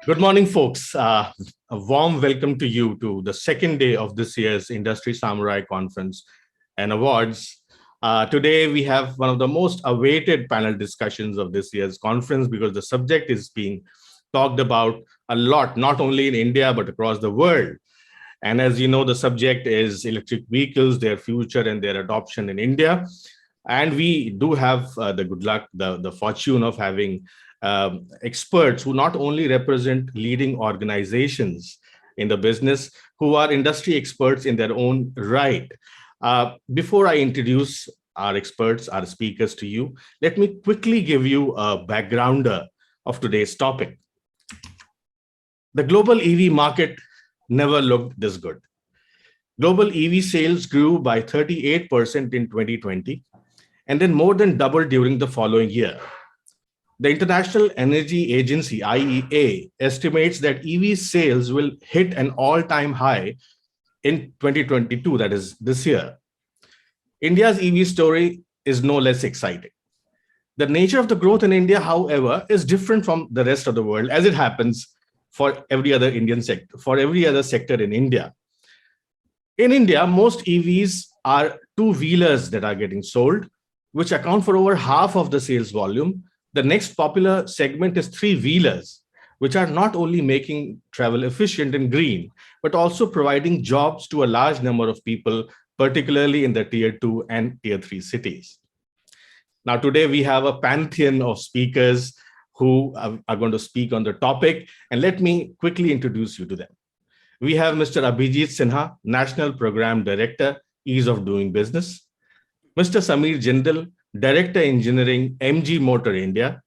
Good morning, folks. A warm welcome to you to the second day of this year's Industry Samurai Conference and Awards. Today, we have one of the most awaited panel discussions of this year's conference because the subject is being talked about a lot, not only in India, but across the world. And as you know, the subject is electric vehicles, their future and their adoption in India. And we do have the good luck, the fortune of having experts who not only represent leading organizations in the business, who are industry experts in their own right. Before I introduce our experts, our speakers to you, let me quickly give you a backgrounder of today's topic. The global EV market never looked this good. Global EV sales grew by 38% in 2020 and then more than doubled during the following year. The International Energy Agency, IEA, estimates that EV sales will hit an all-time high in 2022, that is this year. India's EV story is no less exciting. The nature of the growth in India, however, is different from the rest of the world, as it happens for every other Indian sector, for every other sector in India. In India, most EVs are two-wheelers that are getting sold, which account for over half of the sales volume. The next popular segment is three-wheelers, which are not only making travel efficient and green, but also providing jobs to a large number of people, particularly in the tier 2 and tier 3 cities. Now, today we have a pantheon of speakers who are going to speak on the topic, and let me quickly introduce you to them. We have Mr. Abhijit Sinha, National Program Director, Ease of Doing Business. Mr. Samir Jindal, Director Engineering, MG Motor India.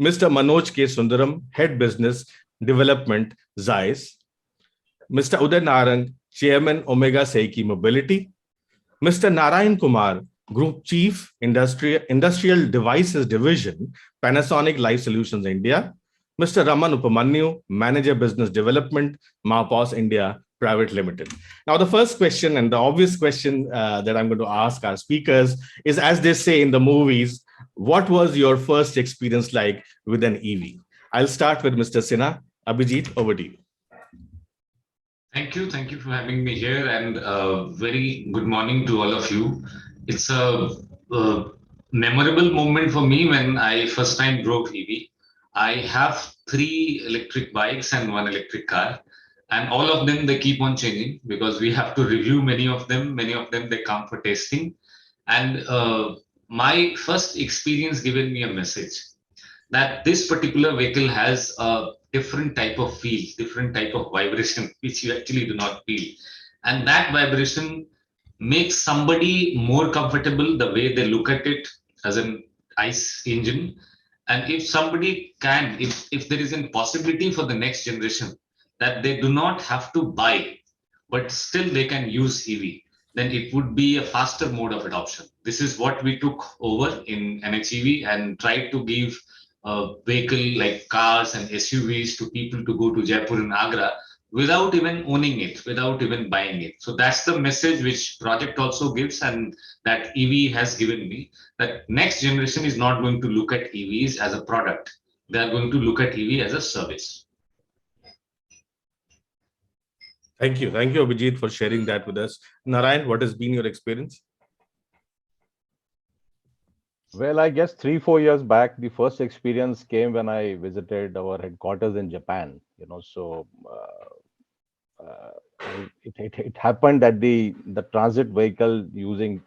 Mr. Manoj K. Sundaram, Head Business Development, Zeiss. Mr. Uday Narang, Chairman, Omega Seiki Mobility. Mr. Narayan Kumar, Group Chief, Industrial Devices Division, Panasonic Life Solutions India. Mr. Raman Upamanyu, Manager Business Development, Maupos India Private Limited. Now, the first question and the obvious question that I'm going to ask our speakers is, as they say in the movies, what was your first experience like with an EV? I'll start with Mr. Sinha. Abhijit, over to you. Thank you. Thank you for having me here, and very good morning to all of you. It's a memorable moment for me when I first time drove EV. I have 3 electric bikes and 1 electric car, and all of them they keep on changing because we have to review many of them. Many of them they come for testing, and my first experience given me a message that this particular vehicle has a different type of feel, different type of vibration, which you actually do not feel. And that vibration makes somebody more comfortable the way they look at it as an ICE engine. And if somebody can, if there is a possibility for the next generation that they do not have to buy, but still they can use EV, then it would be a faster mode of adoption. This is what we took over in NHEV and tried to give a vehicle like cars and SUVs to people to go to Jaipur and Agra without even owning it, without even buying it. So that's the message which project also gives, and that EV has given me, that next generation is not going to look at EVs as a product. They are going to look at EV as a service. Thank you. Thank you, Abhijit, for sharing that with us. Narayan, what has been your experience? Well, I guess 3, 4 years back, the first experience came when I visited our headquarters in Japan. It happened that the transit vehicle using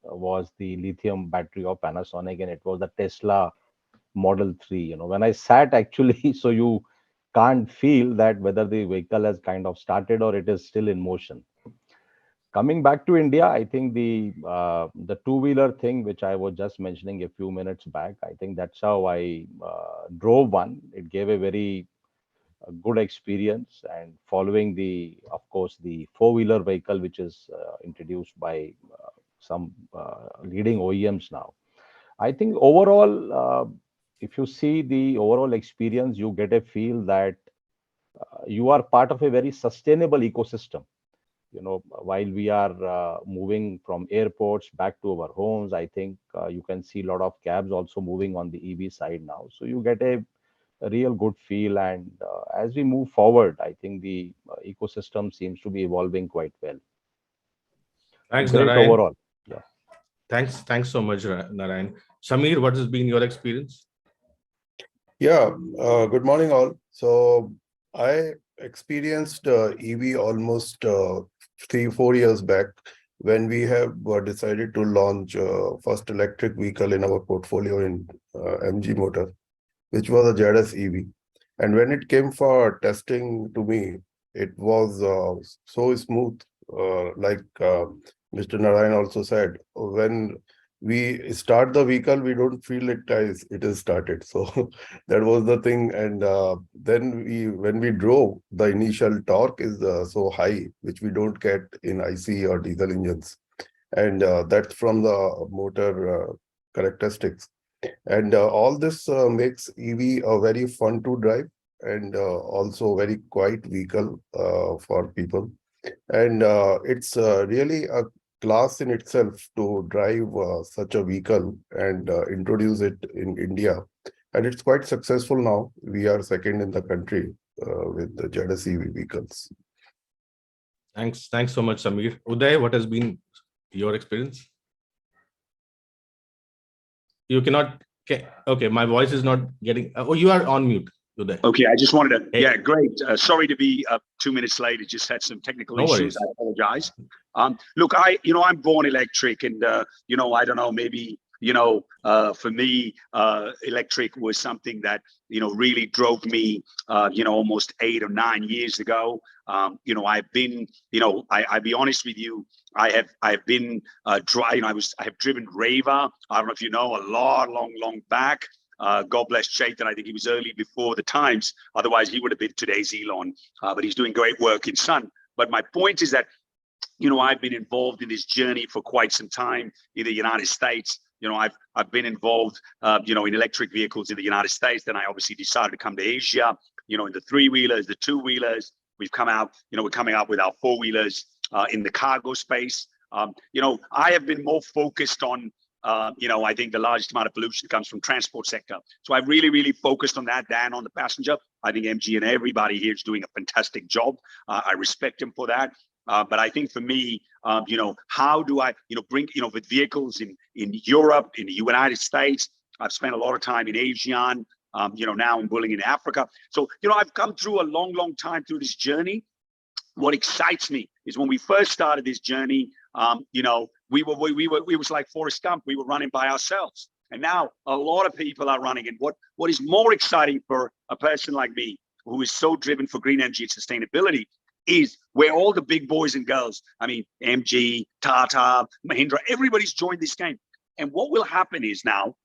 was the lithium battery of Panasonic, and it was the Tesla Model 3. When I sat actually, so you can't feel that whether the vehicle has kind of started or it is still in motion. Coming back to India, I think the two-wheeler thing, which I was just mentioning a few minutes back, I think that's how I drove one. It gave a very good experience, and following of course, the four-wheeler vehicle, which is introduced by some leading OEMs now. I think overall, if you see the overall experience, you get a feel that you are part of a very sustainable ecosystem. While we are moving from airports back to our homes, I think you can see a lot of cabs also moving on the EV side now. So you get a a real good feel. And as we move forward, I think the ecosystem seems to be evolving quite well. Thanks, Great Narayan. overall. Yeah. Thanks so much, Narayan. Samir, what has been your experience? Yeah, good morning all. So I experienced EV almost 3-4 years back when we have decided to launch first electric vehicle in our portfolio in MG Motor, which was a ZS EV. And when it came for testing to me, it was so smooth, like Mr. Narayan also said, when we start the vehicle, we don't feel it is started. So that was the thing. And then when we drove, the initial torque is so high, which we don't get in IC or diesel engines. And that's from the motor characteristics. And all this makes EV a very fun to drive and also very quiet vehicle for people. And it's really a class in itself to drive such a vehicle and introduce it in India. And it's quite successful now. We are second in the country with the ZS EV vehicles. Thanks so much, Samir. Uday, what has been your experience? You cannot. Okay, my voice is not getting. Oh, you are on mute, Uday. Okay, I just wanted to. Hey. Yeah, great. Sorry to be 2 minutes late. It just had some technical issues. Worries. I apologize. Look, I'm born electric, and I don't know, maybe for me, electric was something that really drove me. Almost 8 or 9 years ago. I've been. I'll be honest with you. I've been I have driven Reva. I don't know if you know, a long back. God bless Chaitan. I think he was early before the times. Otherwise, he would have been today's Elon. But he's doing great work in Sun. But my point is that, I've been involved in this journey for quite some time in the United States. I've been involved, in electric vehicles in the United States. Then I obviously decided to come to Asia. In the 3-wheelers, the 2-wheelers. We've come out. We're coming out with our 4-wheelers in the cargo space. I have been more focused on. I think the largest amount of pollution comes from transport sector. So I really focused on that than on the passenger. I think MG and everybody here is doing a fantastic job. I respect him for that. But I think for me, how do I, bring, with vehicles in Europe, in the United States, I've spent a lot of time in Asia, now I'm willing in Africa. So, I've come through a long time through this journey. What excites me is when we first started this journey, we was like Forrest Gump. We were running by ourselves, and now a lot of people are running. And what is more exciting for a person like me, who is so driven for green energy and sustainability, is where all the big boys and girls, I mean, MG, Tata, Mahindra, everybody's joined this game. And what will happen is now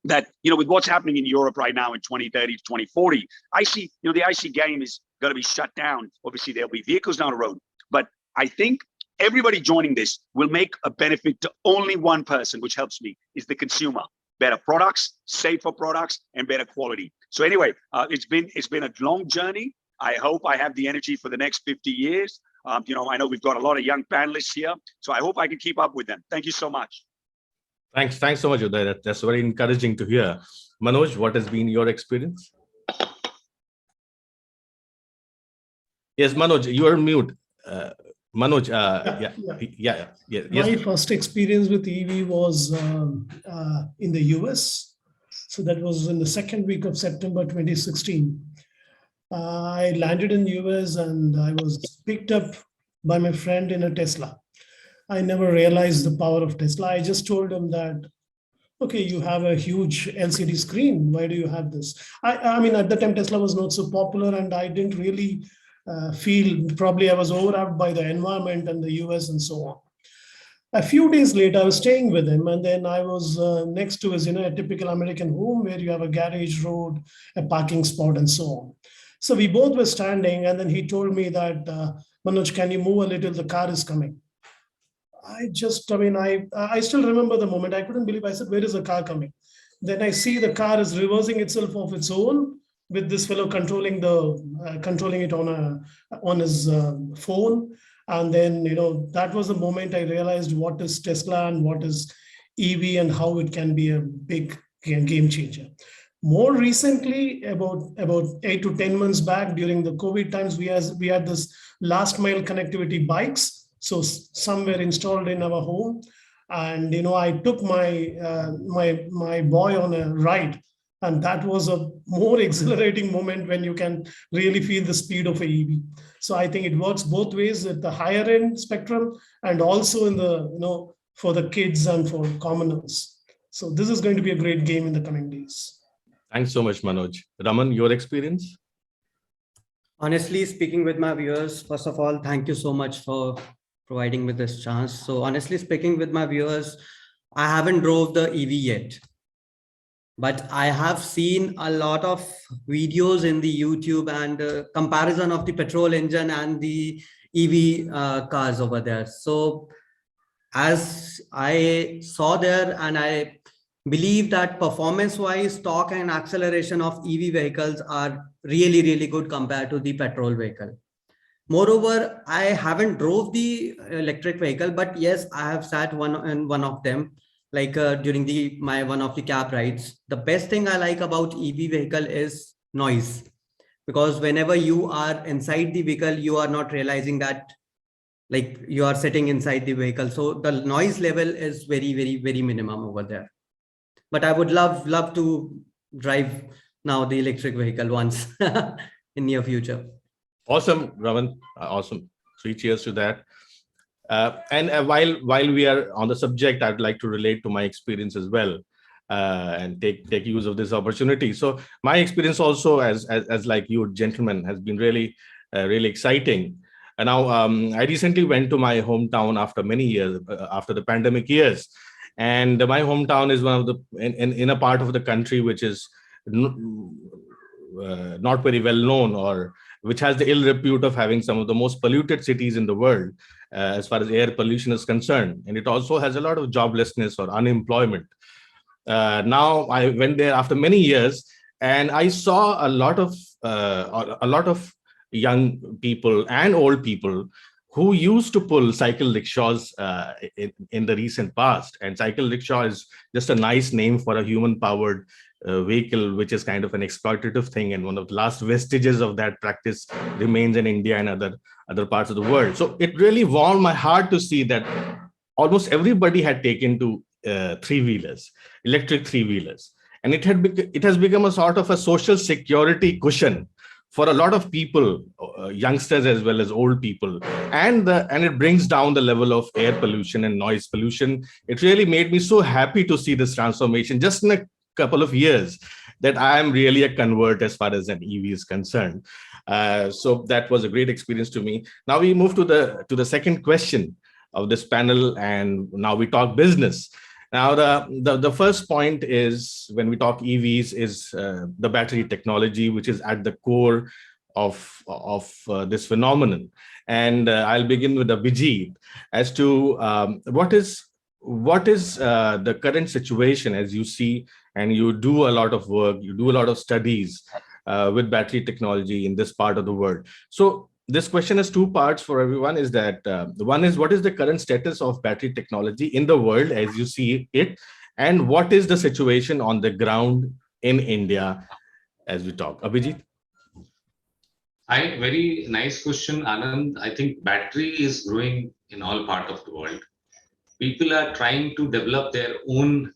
that, with what's happening in Europe right now in 2030 to 2040, I see, the IC game is going to be shut down. Obviously, there'll be vehicles down the road. But I think everybody joining this will make a benefit to only one person, which helps me, is the consumer. Better products, safer products, and better quality. So anyway, it's been a long journey. I hope I have the energy for the next 50 years. I know we've got a lot of young panelists here, so I hope I can keep up with them. Thank you so much. Thanks so much, Uday. That's very encouraging to hear. Manoj, what has been your experience? Yes, Manoj, you are mute. Manoj, yeah. My first experience with EV was in the US. So that was in the second week of September 2016. I landed in US and I was picked up by my friend in a Tesla. I never realized the power of Tesla. I just told him that, okay, you have a huge LCD screen. Why do you have this? I mean, at the time, Tesla was not so popular and I didn't really feel, probably I was overwhelmed by the environment and the US and so on. A few days later, I was staying with him, and then I was next to his, a typical American home where you have a garage road, a parking spot, and so on. So we both were standing, and then he told me that, Manoj, can you move a little? The car is coming. I still remember the moment. I couldn't believe. I said, where is the car coming? Then I see the car is reversing itself of its own, with this fellow controlling it on his phone. And then, that was the moment I realized what is Tesla and what is EV and how it can be a big game changer. More recently, about 8 to 10 months back, during the COVID times, we had this last mile connectivity bikes. So some were installed in our home, and I took my boy on a ride, and that was a more exhilarating moment when you can really feel the speed of a EV. So I think it works both ways at the higher end spectrum, and also in the for the kids and for commoners. So this is going to be a great game in the coming days. Thanks so much, Manoj. Raman, your experience? Honestly speaking with my viewers, first of all, thank you so much for providing me this chance. So honestly speaking with my viewers, I haven't drove the EV yet, but I have seen a lot of videos in the YouTube and comparison of the petrol engine and the EV cars over there. So as I saw there, and I believe that performance wise, torque and acceleration of EV vehicles are really, really good compared to the petrol vehicle. Moreover, I haven't drove the electric vehicle, but yes, I have sat in one of them, like during my one of the cab rides. The best thing I like about EV vehicle is noise, because whenever you are inside the vehicle, you are not realizing that like you are sitting inside the vehicle. So the noise level is very, very, very minimum over there. But I would love to drive now the electric vehicle once in near future. Awesome, Raman. Awesome. 3 cheers to that. While we are on the subject, I'd like to relate to my experience as well, and take use of this opportunity. So my experience also, as like you gentlemen, has been really exciting. And now I recently went to my hometown after many years, after the pandemic years. And my hometown is one of the in a part of the country which is not very well known, or which has the ill repute of having some of the most polluted cities in the world as far as air pollution is concerned. And it also has a lot of joblessness or unemployment. Now I went there after many years, and I saw a lot of young people and old people who used to pull cycle rickshaws in the recent past. And cycle rickshaw is just a nice name for a human-powered vehicle, which is kind of an exploitative thing. And one of the last vestiges of that practice remains in India and other parts of the world. So it really warmed my heart to see that almost everybody had taken to three-wheelers, electric three-wheelers. And it has become a sort of a social security cushion for a lot of people, youngsters as well as old people, and it brings down the level of air pollution and noise pollution. It really made me so happy to see this transformation just in a couple of years, that I am really a convert as far as an EV is concerned. So that was a great experience to me. Now we move to the second question of this panel, and now we talk business. Now, the first point is, when we talk EVs, is the battery technology, which is at the core of this phenomenon. And I'll begin with Abhijit as to what is the current situation as you see, and you do a lot of work, you do a lot of studies with battery technology in this part of the world. So this question has two parts for everyone. Is that the one is, what is the current status of battery technology in the world as you see it, and what is the situation on the ground in India as we talk? Abhijit? Hi, very nice question, Anand. I think battery is growing in all parts of the world. People are trying to develop their own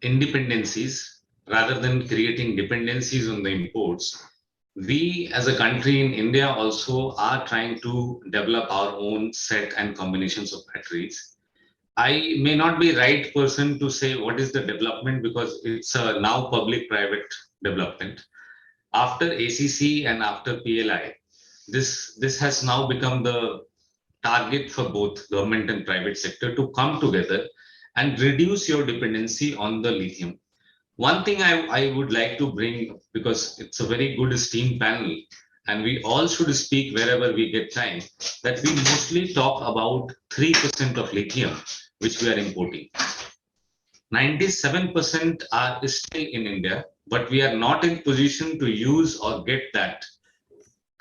independencies rather than creating dependencies on the imports. We as a country in India also are trying to develop our own set and combinations of batteries. I may not be right person to say what is the development, because it's a now public-private development. After ACC and after PLI, this has now become the target for both government and private sector to come together and reduce your dependency on the lithium. One thing I would like to bring, because it's a very good esteemed panel, and we all should speak wherever we get time, that we mostly talk about 3% of lithium, which we are importing. 97% are still in India, but we are not in position to use or get that.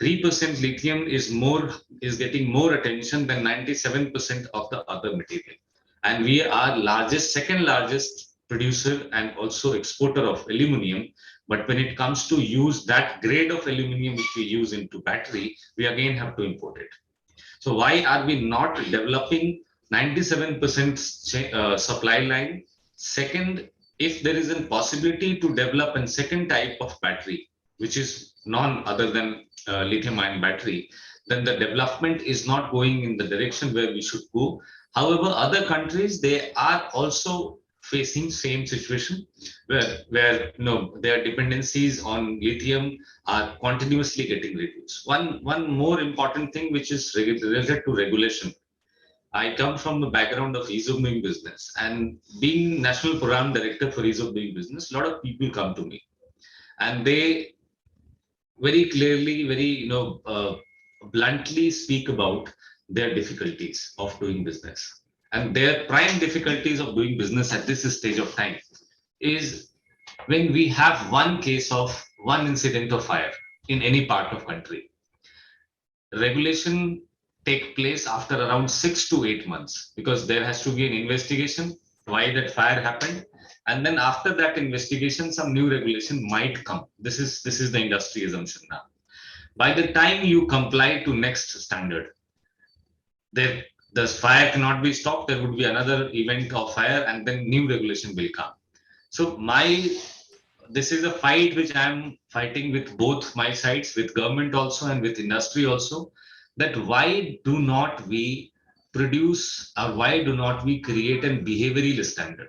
3% lithium is getting more attention than 97% of the other material. And we are second largest producer and also exporter of aluminum, But when it comes to use that grade of aluminum which we use into battery, we again have to import it. So why are we not developing 97% supply line? Second, if there is a possibility to develop a second type of battery, which is none other than lithium-ion battery, then the development is not going in the direction where we should go. However, other countries, they are also facing same situation where their dependencies on lithium are continuously getting reduced. One more important thing which is related to regulation. I come from the background of ease of doing business, and being national program director for ease of doing business, a lot of people come to me and they very clearly, very bluntly speak about their difficulties of doing business. And their prime difficulties of doing business at this stage of time is when we have one case of one incident of fire in any part of country. Regulation take place after around 6 to 8 months, because there has to be an investigation why that fire happened, and then after that investigation some new regulation might come. This is the industry assumption now. By the time you comply to next standard, there the fire cannot be stopped, there would be another event of fire, and then new regulation will come. So this is a fight which I am fighting with both my sides, with government also and with industry also, that why do not we produce, or why do not we create a behavioral standard?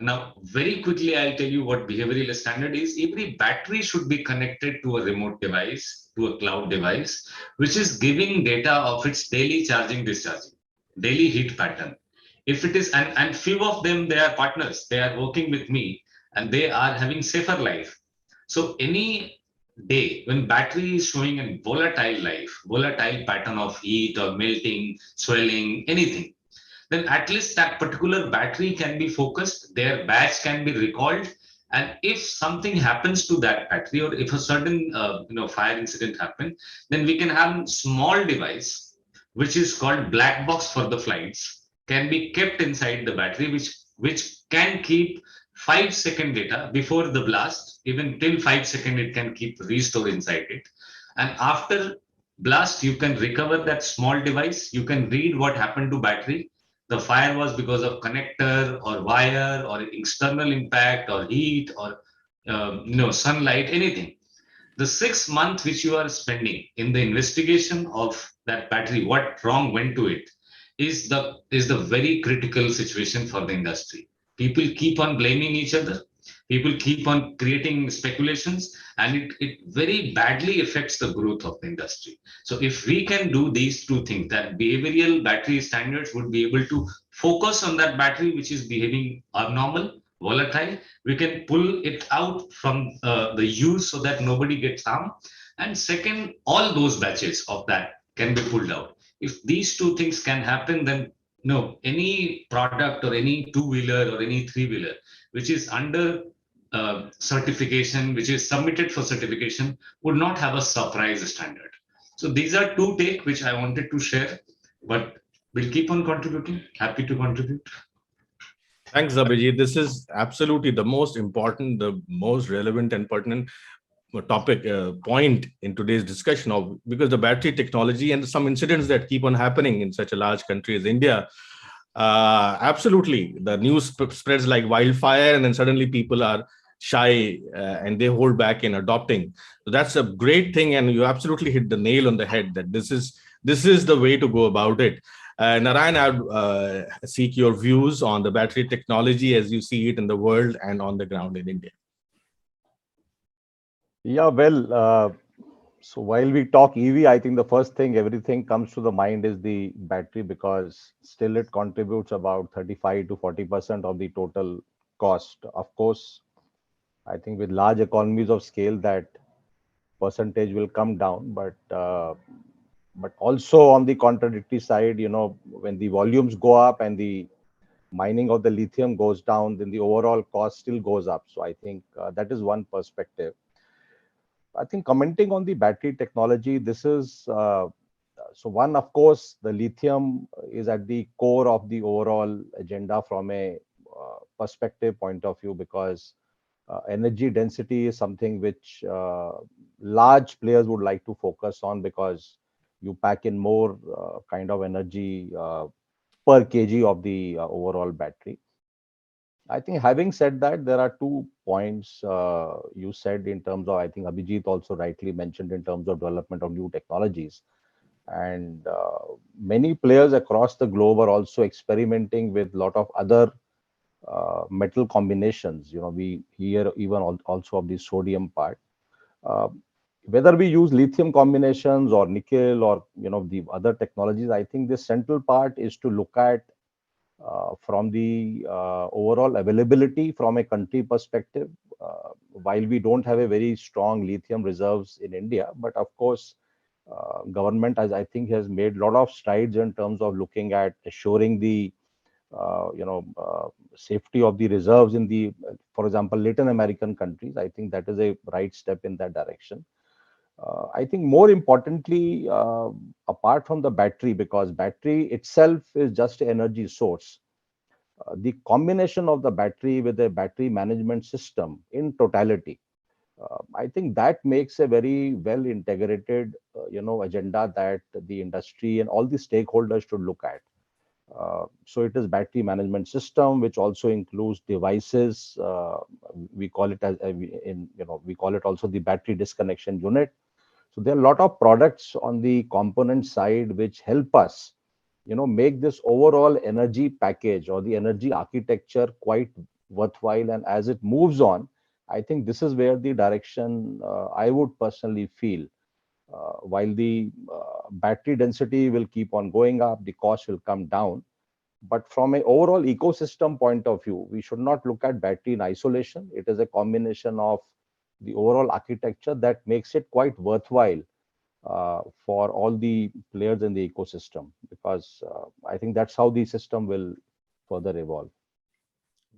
Now, very quickly, I'll tell you what behavioral standard is. Every battery should be connected to a remote device, to a cloud device, which is giving data of its daily charging, discharging, daily heat pattern. If it is, and few of them, they are partners, they are working with me, and they are having safer life. So any day when battery is showing a volatile pattern of heat or melting, swelling, anything, then at least that particular battery can be focused, their batch can be recalled, and if something happens to that battery, or if a certain fire incident happens, then we can have small device which is called black box for the flights, can be kept inside the battery, which can keep 5-second data before the blast. Even till 5 seconds it can keep restore inside it, and after blast you can recover that small device, you can read what happened to battery. The fire was because of connector or wire or external impact or heat or sunlight, anything. The 6 months which you are spending in the investigation of that battery, what wrong went to it, is the very critical situation for the industry. People keep on blaming each other. People keep on creating speculations, and it very badly affects the growth of the industry. So if we can do these two things, that behavioral battery standards would be able to focus on that battery which is behaving abnormal, volatile, we can pull it out from the use so that nobody gets harmed. And second, all those batches of that can be pulled out. If these two things can happen, then no, any product or any two-wheeler or any three-wheeler which is under certification, which is submitted for certification, would not have a surprise standard. So these are two takes which I wanted to share, but we'll keep on contributing. Happy to contribute. Thanks, Abhijit. This is absolutely the most important, the most relevant and pertinent topic point in today's discussion of, because the battery technology and some incidents that keep on happening in such a large country as India, absolutely the news spreads like wildfire, and then suddenly people are shy and they hold back in adopting. So that's a great thing, and you absolutely hit the nail on the head that this is the way to go about it. Narayan, I would seek your views on the battery technology as you see it in the world and on the ground in India. Yeah, well, so while we talk EV, I think the first thing everything comes to the mind is the battery, because still it contributes about 35 to 40% of the total cost. Of course, I think with large economies of scale, that percentage will come down, but also on the contradictory side, when the volumes go up and the mining of the lithium goes down, then the overall cost still goes up. So I think that is one perspective. I think commenting on the battery technology, this is so one, of course, the lithium is at the core of the overall agenda from a perspective point of view, because energy density is something which large players would like to focus on, because you pack in more kind of energy per kg of the overall battery. I think, having said that, there are 2 points you said in terms of, I think Abhijit also rightly mentioned, in terms of development of new technologies. And many players across the globe are also experimenting with a lot of other metal combinations. We hear even also of the sodium part. Uh, Whether we use lithium combinations or nickel or the other technologies, I think the central part is to look at from the overall availability from a country perspective. While we don't have a very strong lithium reserves in India, but of course, government, as I think, has made a lot of strides in terms of looking at assuring the safety of the reserves in the, for example, Latin American countries. I think that is a right step in that direction. I think more importantly, apart from the battery, because battery itself is just an energy source, the combination of the battery with a battery management system in totality, I think that makes a very well integrated, agenda that the industry and all the stakeholders should look at. So it is battery management system, which also includes devices. We call it as we call it also the battery disconnection unit. So there are a lot of products on the component side which help us, make this overall energy package or the energy architecture quite worthwhile. And as it moves on, I think this is where the direction I would personally feel. While the battery density will keep on going up, the cost will come down. But from an overall ecosystem point of view, we should not look at battery in isolation. It is a combination of the overall architecture that makes it quite worthwhile for all the players in the ecosystem, because I think that's how the system will further evolve.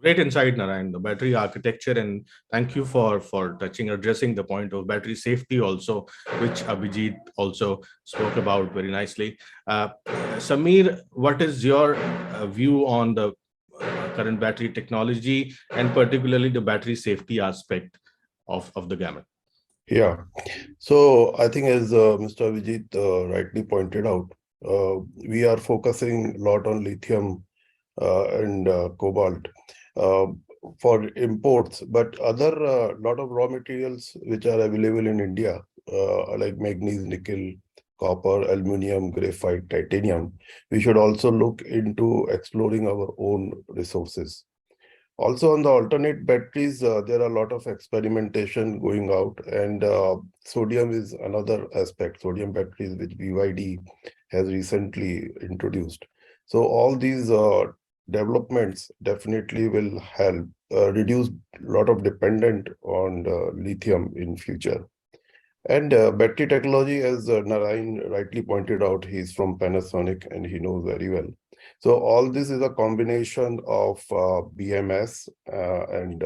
Great insight, Narayan, the battery architecture, and thank you for addressing the point of battery safety also, which Abhijit also spoke about very nicely. Samir, what is your view on the current battery technology and particularly the battery safety aspect of the gamut? Yeah. So I think, as Mr. Vijit rightly pointed out, we are focusing a lot on lithium and cobalt for imports, but other lot of raw materials which are available in India, like manganese, nickel, copper, aluminum, graphite, titanium, we should also look into exploring our own resources. Also, on the alternate batteries, there are a lot of experimentation going out, and sodium is another aspect. Sodium batteries, which BYD has recently introduced. So all these developments definitely will help reduce a lot of dependent on lithium in future. And battery technology, as Narayan rightly pointed out, he's from Panasonic and he knows very well. So all this is a combination of BMS and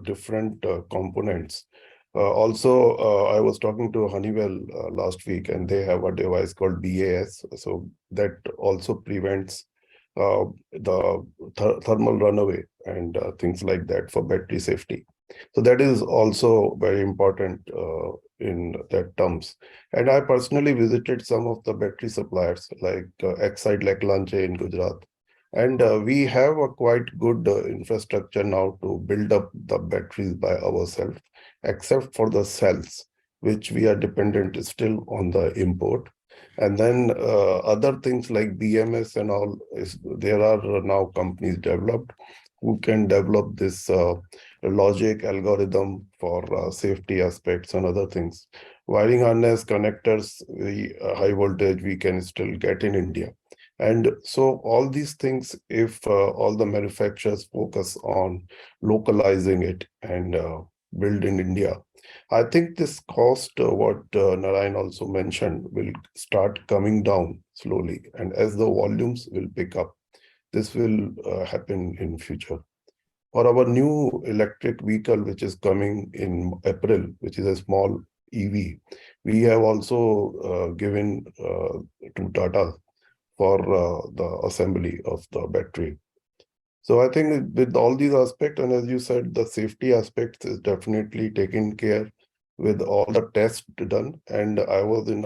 different components. Also, I was talking to Honeywell last week, and they have a device called BAS. So that also prevents the thermal runaway and things like that for battery safety. So that is also very important in that terms. And I personally visited some of the battery suppliers like Exide Leklanche in Gujarat. And we have a quite good infrastructure now to build up the batteries by ourselves, except for the cells, which we are dependent still on the import. And then other things like BMS and all, there are now companies developed who can develop this logic algorithm for safety aspects and other things. Wiring harness, connectors, high voltage, we can still get in India. And so all these things, if all the manufacturers focus on localizing it and build in India, I think this cost, what Narayan also mentioned, will start coming down slowly. And as the volumes will pick up, this will happen in future. For our new electric vehicle, which is coming in April, which is a small EV, we have also given to Tata for the assembly of the battery. So I think with all these aspects, and as you said, the safety aspects is definitely taken care with all the tests done. And I was in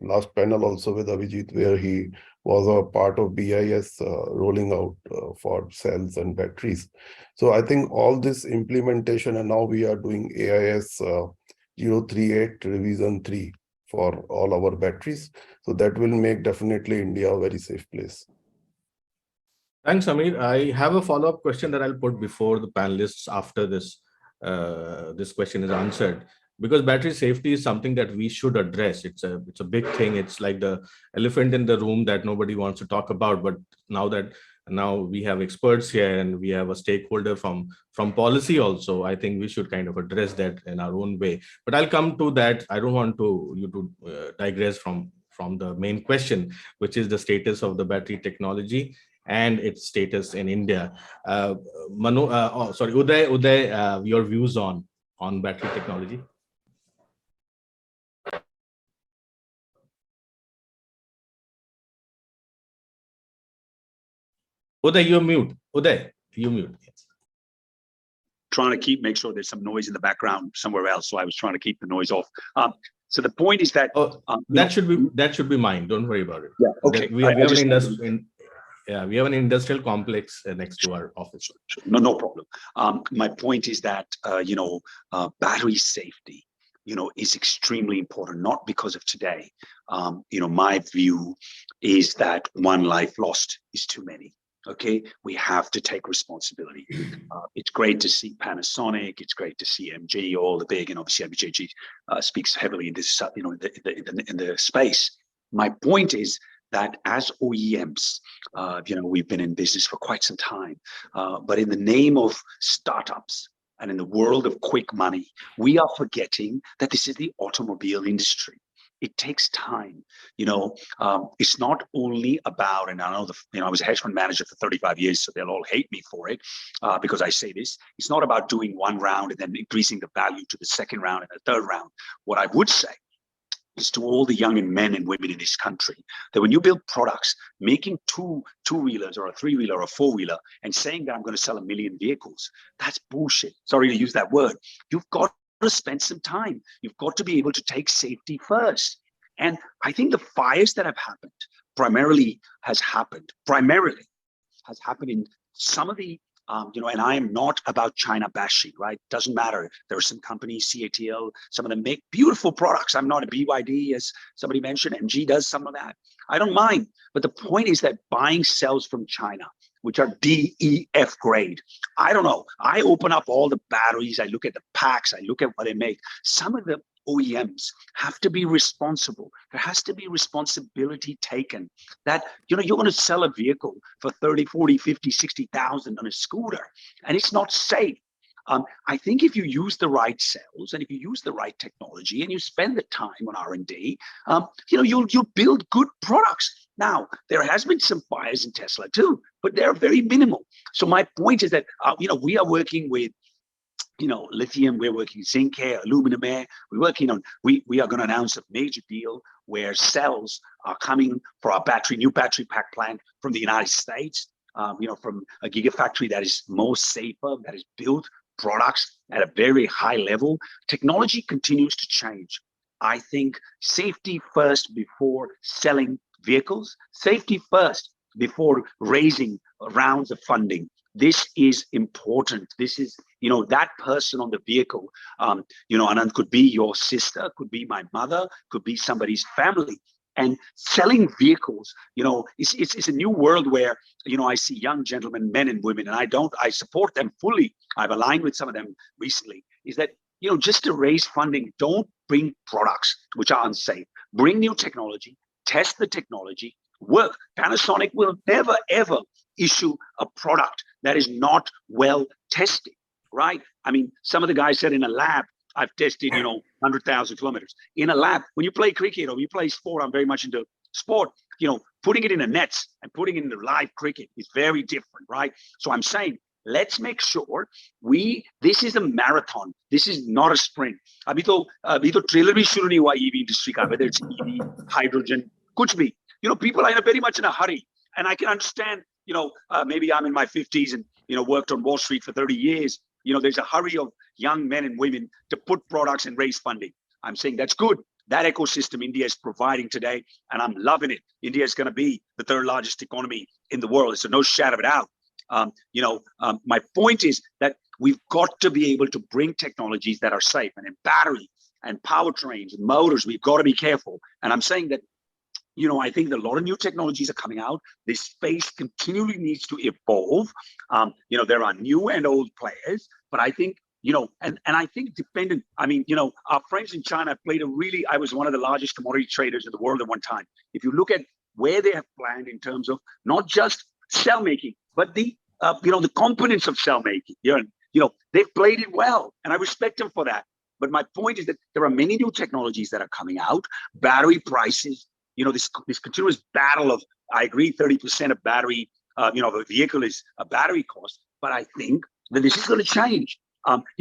last panel also with Abhijit, where he was a part of BIS rolling out for cells and batteries. So I think all this implementation, and now we are doing AIS 038 revision 3 for all our batteries. So that will make definitely India a very safe place. Thanks, Amir. I have a follow-up question that I'll put before the panelists after this this question is answered, because battery safety is something that we should address. It's a big thing. It's like the elephant in the room that nobody wants to talk about. But now we have experts here and we have a stakeholder from policy also. I think we should kind of address that in our own way. But I'll come to that. I don't want you to digress from the main question, which is the status of the battery technology and its status in India. Uday, your views on battery technology? Uday, you're mute. Uday, you're mute. Trying to make sure there's some noise in the background somewhere else. So I was trying to keep the noise off. So the point is that that should be mine. Don't worry about it. Yeah. Okay. We have an industry. Yeah, we have an industrial complex next to our office. No problem. My point is that battery safety, is extremely important. Not because of today. My view is that one life lost is too many. Okay, we have to take responsibility. It's great to see Panasonic. It's great to see MG, all the big, and obviously MG speaks heavily in this, in the space. My point is that as OEMs, we've been in business for quite some time, but in the name of startups and in the world of quick money, we are forgetting that this is the automobile industry. It takes time. It's not only about, and I know I was a hedge fund manager for 35 years, so they'll all hate me for it because I say this. It's not about doing one round and then increasing the value to the second round and the third round. What I would say is to all the young men and women in this country that when you build products, making two-wheelers or a three-wheeler or a four-wheeler and saying that I'm going to sell 1 million vehicles, that's bullshit. Sorry to use that word. You've got to spend some time. You've got to be able to take safety first. And I think the fires that have happened primarily has happened in some of the, and I am not about China bashing, right? Doesn't matter. There are some companies, CATL, some of them make beautiful products. I'm not a BYD, as somebody mentioned. MG does some of that. I don't mind. But the point is that buying cells from China, which are DEF grade, I don't know. I open up all the batteries. I look at the packs. I look at what they make. Some of the OEMs have to be responsible. There has to be responsibility taken that, you're going to sell a vehicle for 30, 40, 50, 60,000 on a scooter, and it's not safe. I think if you use the right cells and if you use the right technology and you spend the time on R&D, you'll build good products. Now, there has been some fires in Tesla too, but they're very minimal. So my point is that, we are working with lithium, we're working zinc here, aluminum here. We're working on, we are going to announce a major deal where cells are coming for our new battery pack plant from the United States, from a gigafactory that is more safer, that is built products at a very high level. Technology continues to change. I think safety first before selling vehicles, safety first before raising rounds of funding. This is important. This is, that person on the vehicle, and could be your sister, could be my mother, could be somebody's family. And selling vehicles, it's a new world where, I see young gentlemen, men and women, and I support them fully. I've aligned with some of them recently, is that, just to raise funding, don't bring products which are unsafe. Bring new technology, test the technology, work. Panasonic will never, ever issue a product that is not well tested, right? I mean, some of the guys said in a lab, I've tested, 100,000 kilometers. In a lab, when you play cricket or you play sport, I'm very much into sport, putting it in a nets and putting it in the live cricket is very different, right? So I'm saying, let's make sure this is a marathon. This is not a sprint. Abhi to trailer bhi shuru nahi hua EV industry ka, whether it's EV, hydrogen, kuch bhi. People are very much in a hurry. And I can understand maybe I'm in my 50s and, worked on Wall Street for 30 years. There's a hurry of young men and women to put products and raise funding. I'm saying that's good. That ecosystem India is providing today, and I'm loving it. India is going to be the third largest economy in the world. So no shadow of a doubt. My point is that we've got to be able to bring technologies that are safe, and in battery and powertrains and motors, we've got to be careful. And I'm saying that, I think that a lot of new technologies are coming out. This space continually needs to evolve. There are new and old players, but I think, and I think our friends in China played I was one of the largest commodity traders in the world at one time. If you look at where they have planned in terms of not just cell making, but the components of cell making, they've played it well, and I respect them for that. But my point is that there are many new technologies that are coming out. Battery prices, this continuous battle of, I agree, 30% of battery, of a vehicle is a battery cost, but I think that this is going to change.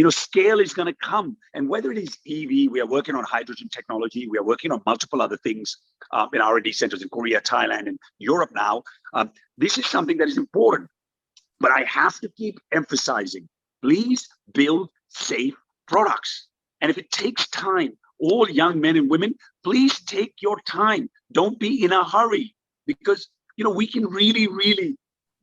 Scale is going to come, and whether it is EV, we are working on hydrogen technology. We are working on multiple other things in R&D centers in Korea, Thailand, and Europe now. This is something that is important, but I have to keep emphasizing, please build safe products. And if it takes time, all young men and women, please take your time. Don't be in a hurry, because, we can really, really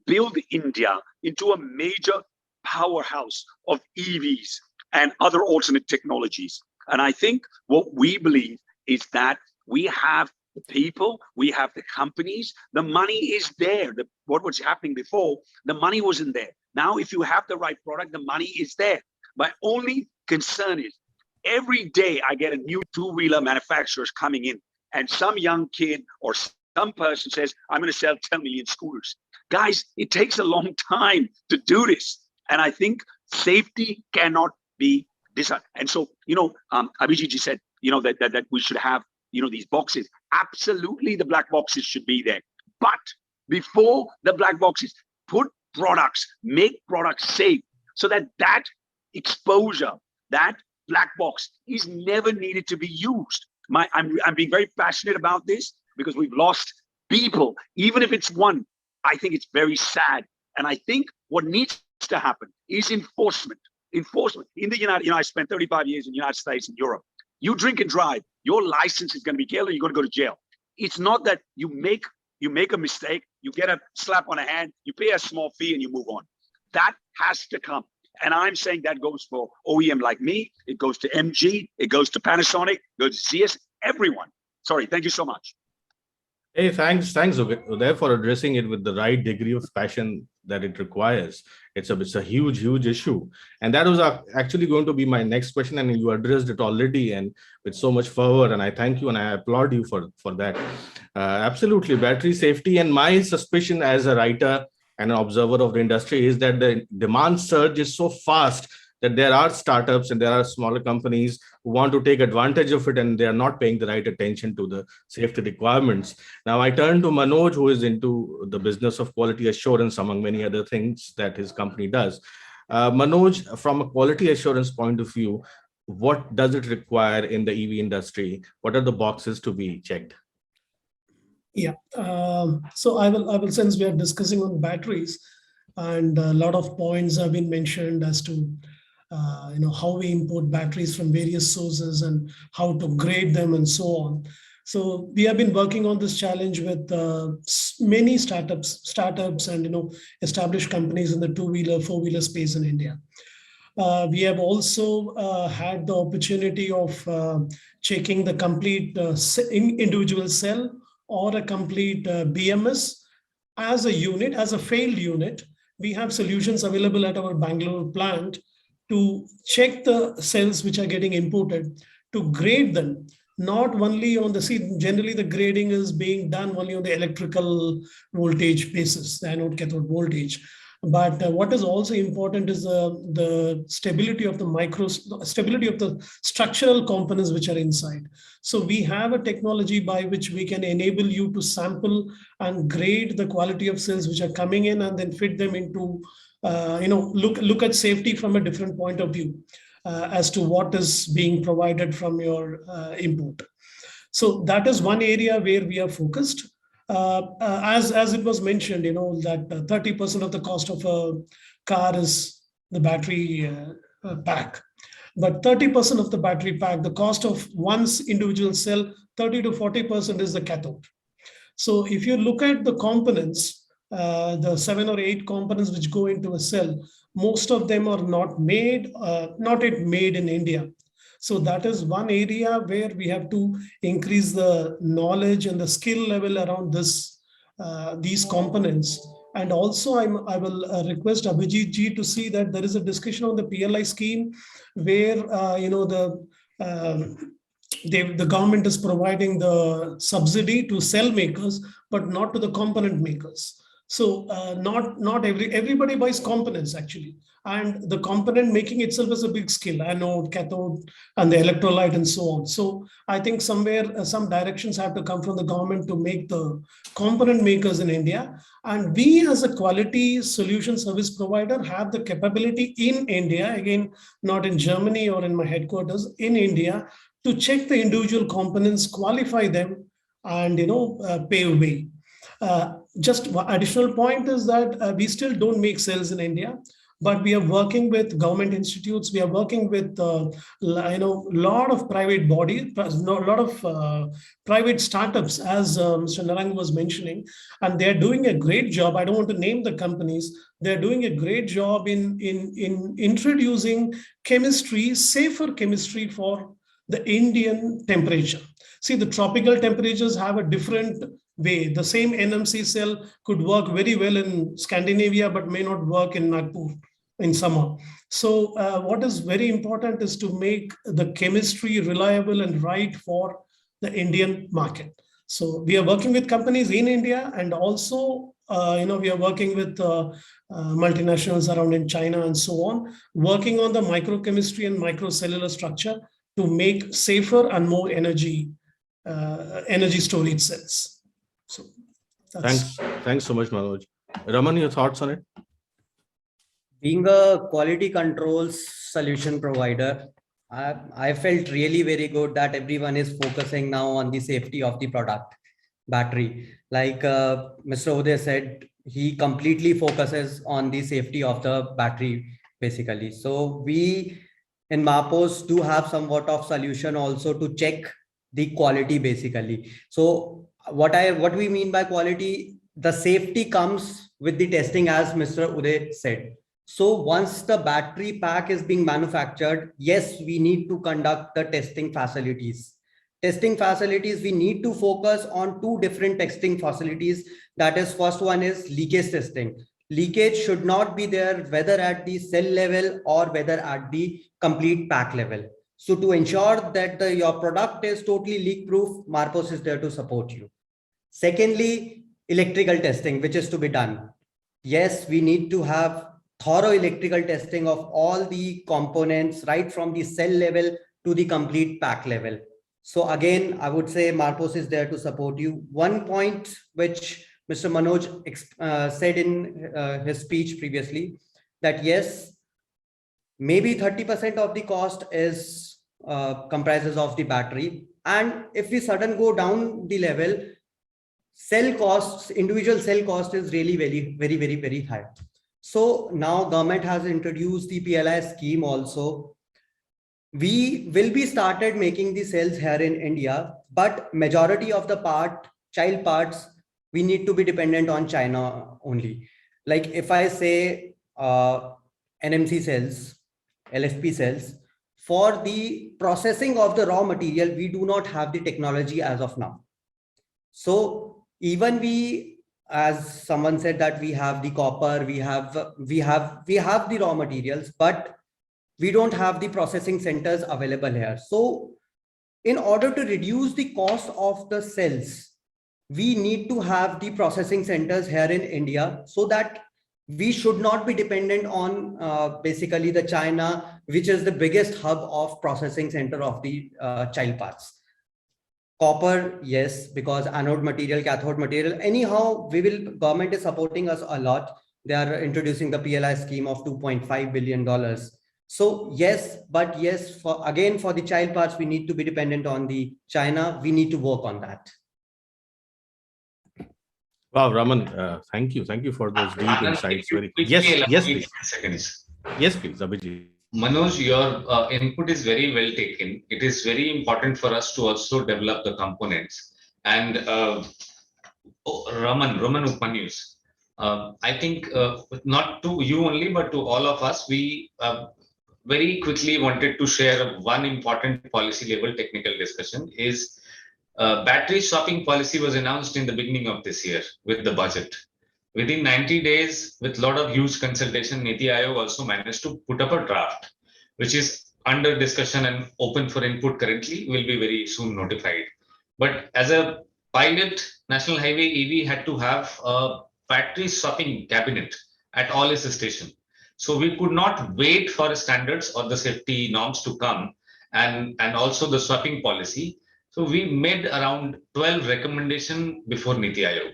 build India into a major powerhouse of EVs and other alternate technologies. And I think what we believe is that we have the people, we have the companies, the money is there. What was happening before, the money wasn't there. Now, if you have the right product, the money is there. My only concern is every day I get a new two-wheeler manufacturers coming in, and some young kid or some person says, I'm going to sell 10 million scooters. Guys, it takes a long time to do this. And I think safety cannot be decided. And so, Abhijit ji said, that we should have, these boxes. Absolutely, the black boxes should be there. But before the black boxes, put products, make products safe, so that exposure, that black box is never needed to be used. I'm being very passionate about this because we've lost people. Even if it's one, I think it's very sad. And I think what needs to happen is enforcement. Enforcement in the United. I spent 35 years in the United States and Europe. You drink and drive, your license is going to be killed, and you're going to go to jail. It's not that you make a mistake, you get a slap on the hand, you pay a small fee, and you move on. That has to come. And I'm saying that goes for OEM like me, it goes to MG, it goes to Panasonic, it goes to CS, everyone. Sorry, thank you so much. Hey, thanks, Uday, for addressing it with the right degree of passion that it requires. It's a huge, huge issue. And that was actually going to be my next question, and you addressed it already and with so much fervor, and I thank you and I applaud you for that. Absolutely, battery safety. And my suspicion as a writer and an observer of the industry is that the demand surge is so fast that there are startups and there are smaller companies who want to take advantage of it, and they are not paying the right attention to the safety requirements. Now, I turn to Manoj, who is into the business of quality assurance, among many other things that his company does. Manoj, from a quality assurance point of view, what does it require in the EV industry? What are the boxes to be checked? Yeah, so I will, since we are discussing on batteries, and a lot of points have been mentioned as to how we import batteries from various sources and how to grade them and so on. So we have been working on this challenge with many startups and established companies in the two-wheeler, four-wheeler space in India. We have also had the opportunity of checking the complete individual cell or a complete BMS as a unit, as a failed unit. We have solutions available at our Bangalore plant to check the cells which are getting imported, to grade them, not only on generally the grading is being done only on the electrical voltage basis, the anode cathode voltage. But what is also important is the stability of stability of the structural components which are inside. So we have a technology by which we can enable you to sample and grade the quality of cells which are coming in, and then fit them into, look at safety from a different point of view as to what is being provided from your import. So that is one area where we are focused. As it was mentioned, that 30% of the cost of a car is the battery pack. But 30% of the battery pack, the cost of one's individual cell, 30 to 40% is the cathode. So if you look at the components, the 7 or 8 components which go into a cell, most of them are not yet made in India. So that is one area where we have to increase the knowledge and the skill level around these components. And also, I will request Abhijit ji to see that there is a discussion on the PLI scheme where the government is providing the subsidy to cell makers, but not to the component makers. So not everybody buys components actually, and the component making itself is a big skill, anode, cathode, and the electrolyte and so on. So I think somewhere some directions have to come from the government to make the component makers in India. And we as a quality solution service provider have the capability in India, again, not in Germany or in my headquarters, in India, to check the individual components, qualify them, and pave way. Just one additional point is that we still don't make cells in India, but we are working with government institutes. We are working with lot of private bodies, a lot of private startups, as Mr. Narang was mentioning, and they're doing a great job. I don't want to name the companies. They're doing a great job in introducing chemistry, safer chemistry for the Indian temperature. See, the tropical temperatures have a different way. The same NMC cell could work very well in Scandinavia, but may not work in Nagpur in summer. So what is very important is to make the chemistry reliable and right for the Indian market. So we are working with companies in India, and also we are working with multinationals around in China and so on, working on the microchemistry and microcellular structure to make safer and more energy storage cells. So Thanks so much, Manoj. Raman, your thoughts on it? Being a quality controls solution provider, I felt really very good that everyone is focusing now on the safety of the product battery. Like Mr. Uday said, he completely focuses on the safety of the battery basically. So we in Marpos do have somewhat of solution also to check the quality basically. So what we mean by quality, the safety comes with the testing, as Mr. Uday said. So once the battery pack is being manufactured, yes, we need to conduct the testing facilities. Testing facilities, we need to focus on 2 different testing facilities. That is, first one is leakage testing. Leakage should not be there whether at the cell level or whether at the complete pack level. So to ensure that your product is totally leak proof, Marpos is there to support you. Secondly, electrical testing, which is to be done. Yes, we need to have thorough electrical testing of all the components, right from the cell level to the complete pack level. So again, I would say Marpos is there to support you. One point which Mr. Manoj said in his speech previously, that yes, maybe 30% of the cost is comprises of the battery. And if we suddenly go down the level, cell costs, individual cell cost is really very high. So now government has introduced the PLI scheme also. We will be started making the cells here in India, but majority of the child parts, we need to be dependent on China only. Like if I say NMC cells, LFP cells, for the processing of the raw material, we do not have the technology as of now. So even we, as someone said, that we have the copper, we have the raw materials, but we don't have the processing centers available here. So in order to reduce the cost of the cells, we need to have the processing centers here in India, so that we should not be dependent on basically the China, which is the biggest hub of processing center of the child parts. Copper, yes, because anode material, cathode material, anyhow, government is supporting us a lot. They are introducing the PLI scheme of $2.5 billion. So yes, but yes, for the child parts, we need to be dependent on the China. We need to work on that. Wow, Raman, thank you. Thank you for those deep Anand, insights. if you Very quickly yes, allow yes, me please. 10 seconds. Yes, please, Abhijit. Manoj, your input is very well taken. It is very important for us to also develop the components. And Raman Upanyus, I think not to you only, but to all of us, we very quickly wanted to share one important policy level technical discussion is battery swapping policy was announced in the beginning of this year with the budget. Within 90 days, with a lot of huge consultation, Niti Aayog also managed to put up a draft, which is under discussion and open for input currently, will be very soon notified. But as a pilot, National Highway EV had to have a battery swapping cabinet at all its stations. So we could not wait for standards or the safety norms to come and also the swapping policy. So we made around 12 recommendations before Niti Aayog.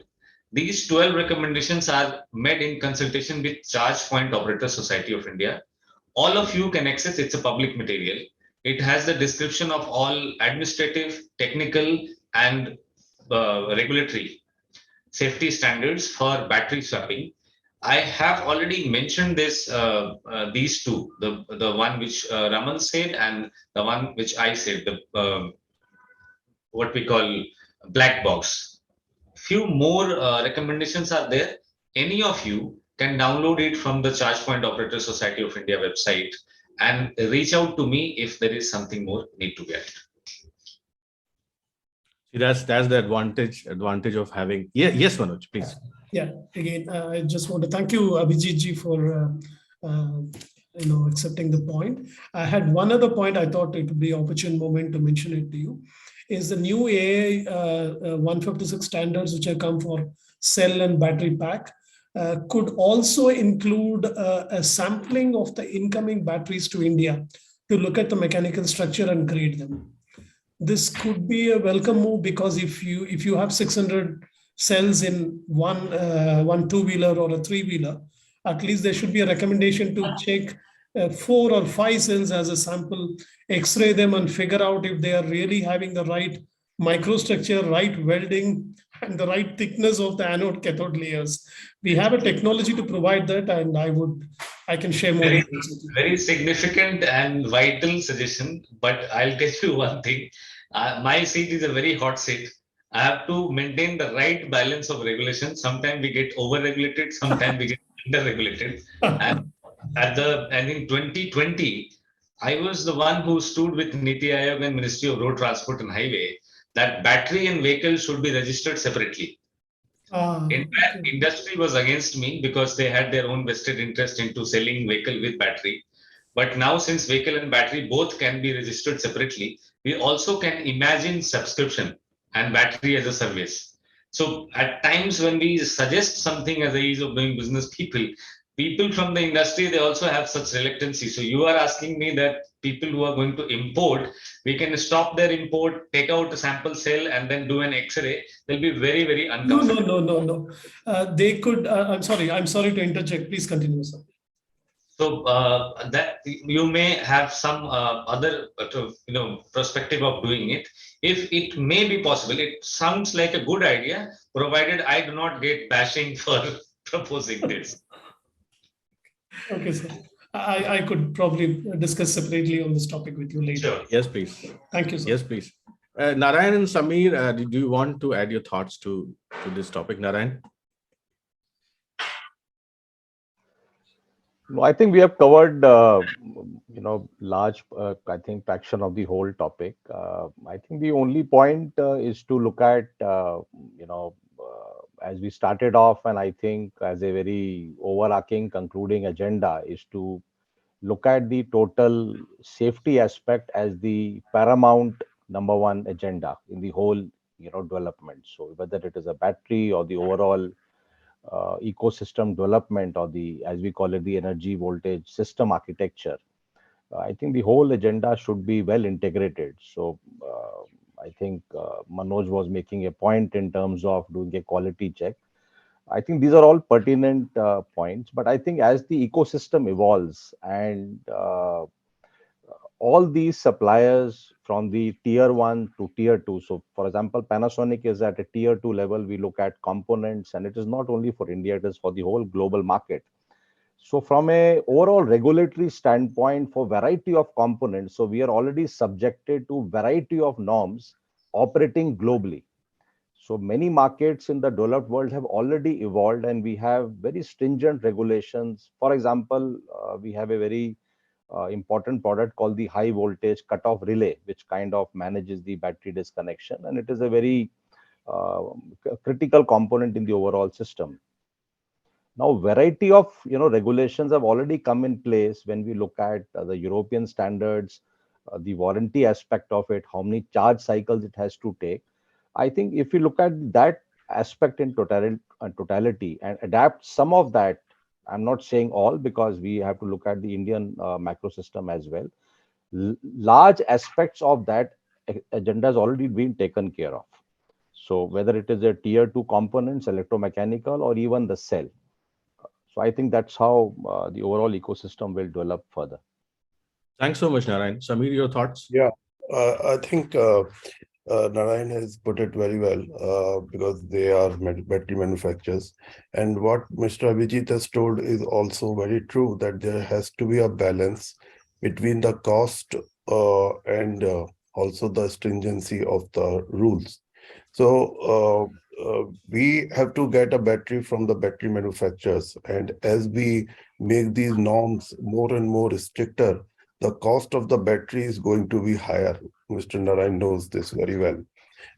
These 12 recommendations are made in consultation with Charge Point Operator Society of India. All of you can access, it's a public material. It has the description of all administrative, technical, and regulatory safety standards for battery swapping. I have already mentioned these two, the one which Raman said and the one which I said, the what we call black box. Few more recommendations are there. Any of you can download it from the Charge Point Operator Society of India website and reach out to me if there is something more need to get. That's the advantage of having. Yeah, yes, Manoj, please. Yeah, again, I just want to thank you, Abhijit ji, for accepting the point. I had one other point. I thought it would be an opportune moment to mention it to you. Is the new AAI 156 standards which have come for cell and battery pack could also include a sampling of the incoming batteries to India to look at the mechanical structure and grade them. This could be a welcome move because if you have 600 cells in one two-wheeler or a three-wheeler, at least there should be a recommendation to check 4 or 5 cells as a sample, X-ray them and figure out if they are really having the right microstructure, right welding, and the right thickness of the anode cathode layers. We have a technology to provide that, and I can share more. Very significant and vital suggestion, but I'll tell you one thing. My seat is a very hot seat. I have to maintain the right balance of regulation. Sometimes we get over-regulated, sometimes we get under-regulated. And I think 2020, I was the one who stood with Niti Aayog and Ministry of Road Transport and Highway that battery and vehicle should be registered separately. In fact, industry was against me because they had their own vested interest into selling vehicle with battery. But now, since vehicle and battery both can be registered separately, we also can imagine subscription and battery as a service. So at times when we suggest something as a ease of doing business, people from the industry, they also have such reluctancy. So you are asking me that people who are going to import, we can stop their import, take out a sample cell and then do an X-ray. They'll be very, very uncomfortable. No. They could, I'm sorry to interject. Please continue, sir. So that you may have some other perspective of doing it. If it may be possible, it sounds like a good idea, provided I do not get bashing for proposing this. Okay, sir. I could probably discuss separately on this topic with you later. Sure. Yes, please. Thank you, sir. Yes, please. Narayan and Samir, do you want to add your thoughts to this topic, Narayan? No, I think we have covered, large, I think, fraction of the whole topic. I think the only point is to look at, as we started off, and I think as a very overarching concluding agenda is to look at the total safety aspect as the paramount number one agenda in the whole, development. So whether it is a battery or the overall ecosystem development or the, as we call it, the energy voltage system architecture, I think the whole agenda should be well integrated. So I think Manoj was making a point in terms of doing a quality check. I think these are all pertinent points, but I think as the ecosystem evolves and all these suppliers from the tier 1 to tier 2. So for example, Panasonic is at a tier 2 level. We look at components, and it is not only for India, it is for the whole global market. So from a overall regulatory standpoint for variety of components, so we are already subjected to variety of norms operating globally. So many markets in the developed world have already evolved, and we have very stringent regulations. For example, we have a very important product called the high voltage cutoff relay, which kind of manages the battery disconnection, and it is a very uh, critical component in the overall system. Now, variety of regulations have already come in place when we look at the European standards, the warranty aspect of it, how many charge cycles it has to take. I think if you look at that aspect in totality and adapt some of that, I'm not saying all because we have to look at the Indian macro system as well. Large aspects of that agenda has already been taken care of. So whether it is a tier 2 components, electromechanical, or even the cell. So I think that's how the overall ecosystem will develop further. Thanks so much, Narayan. Samir, your thoughts? Yeah, I think Narayan has put it very well because they are battery manufacturers. And what Mr. Abhijit has told is also very true, that there has to be a balance between the cost and also the stringency of the rules. So we have to get a battery from the battery manufacturers. And as we make these norms more and more stricter, the cost of the battery is going to be higher. Mr. Narayan knows this very well.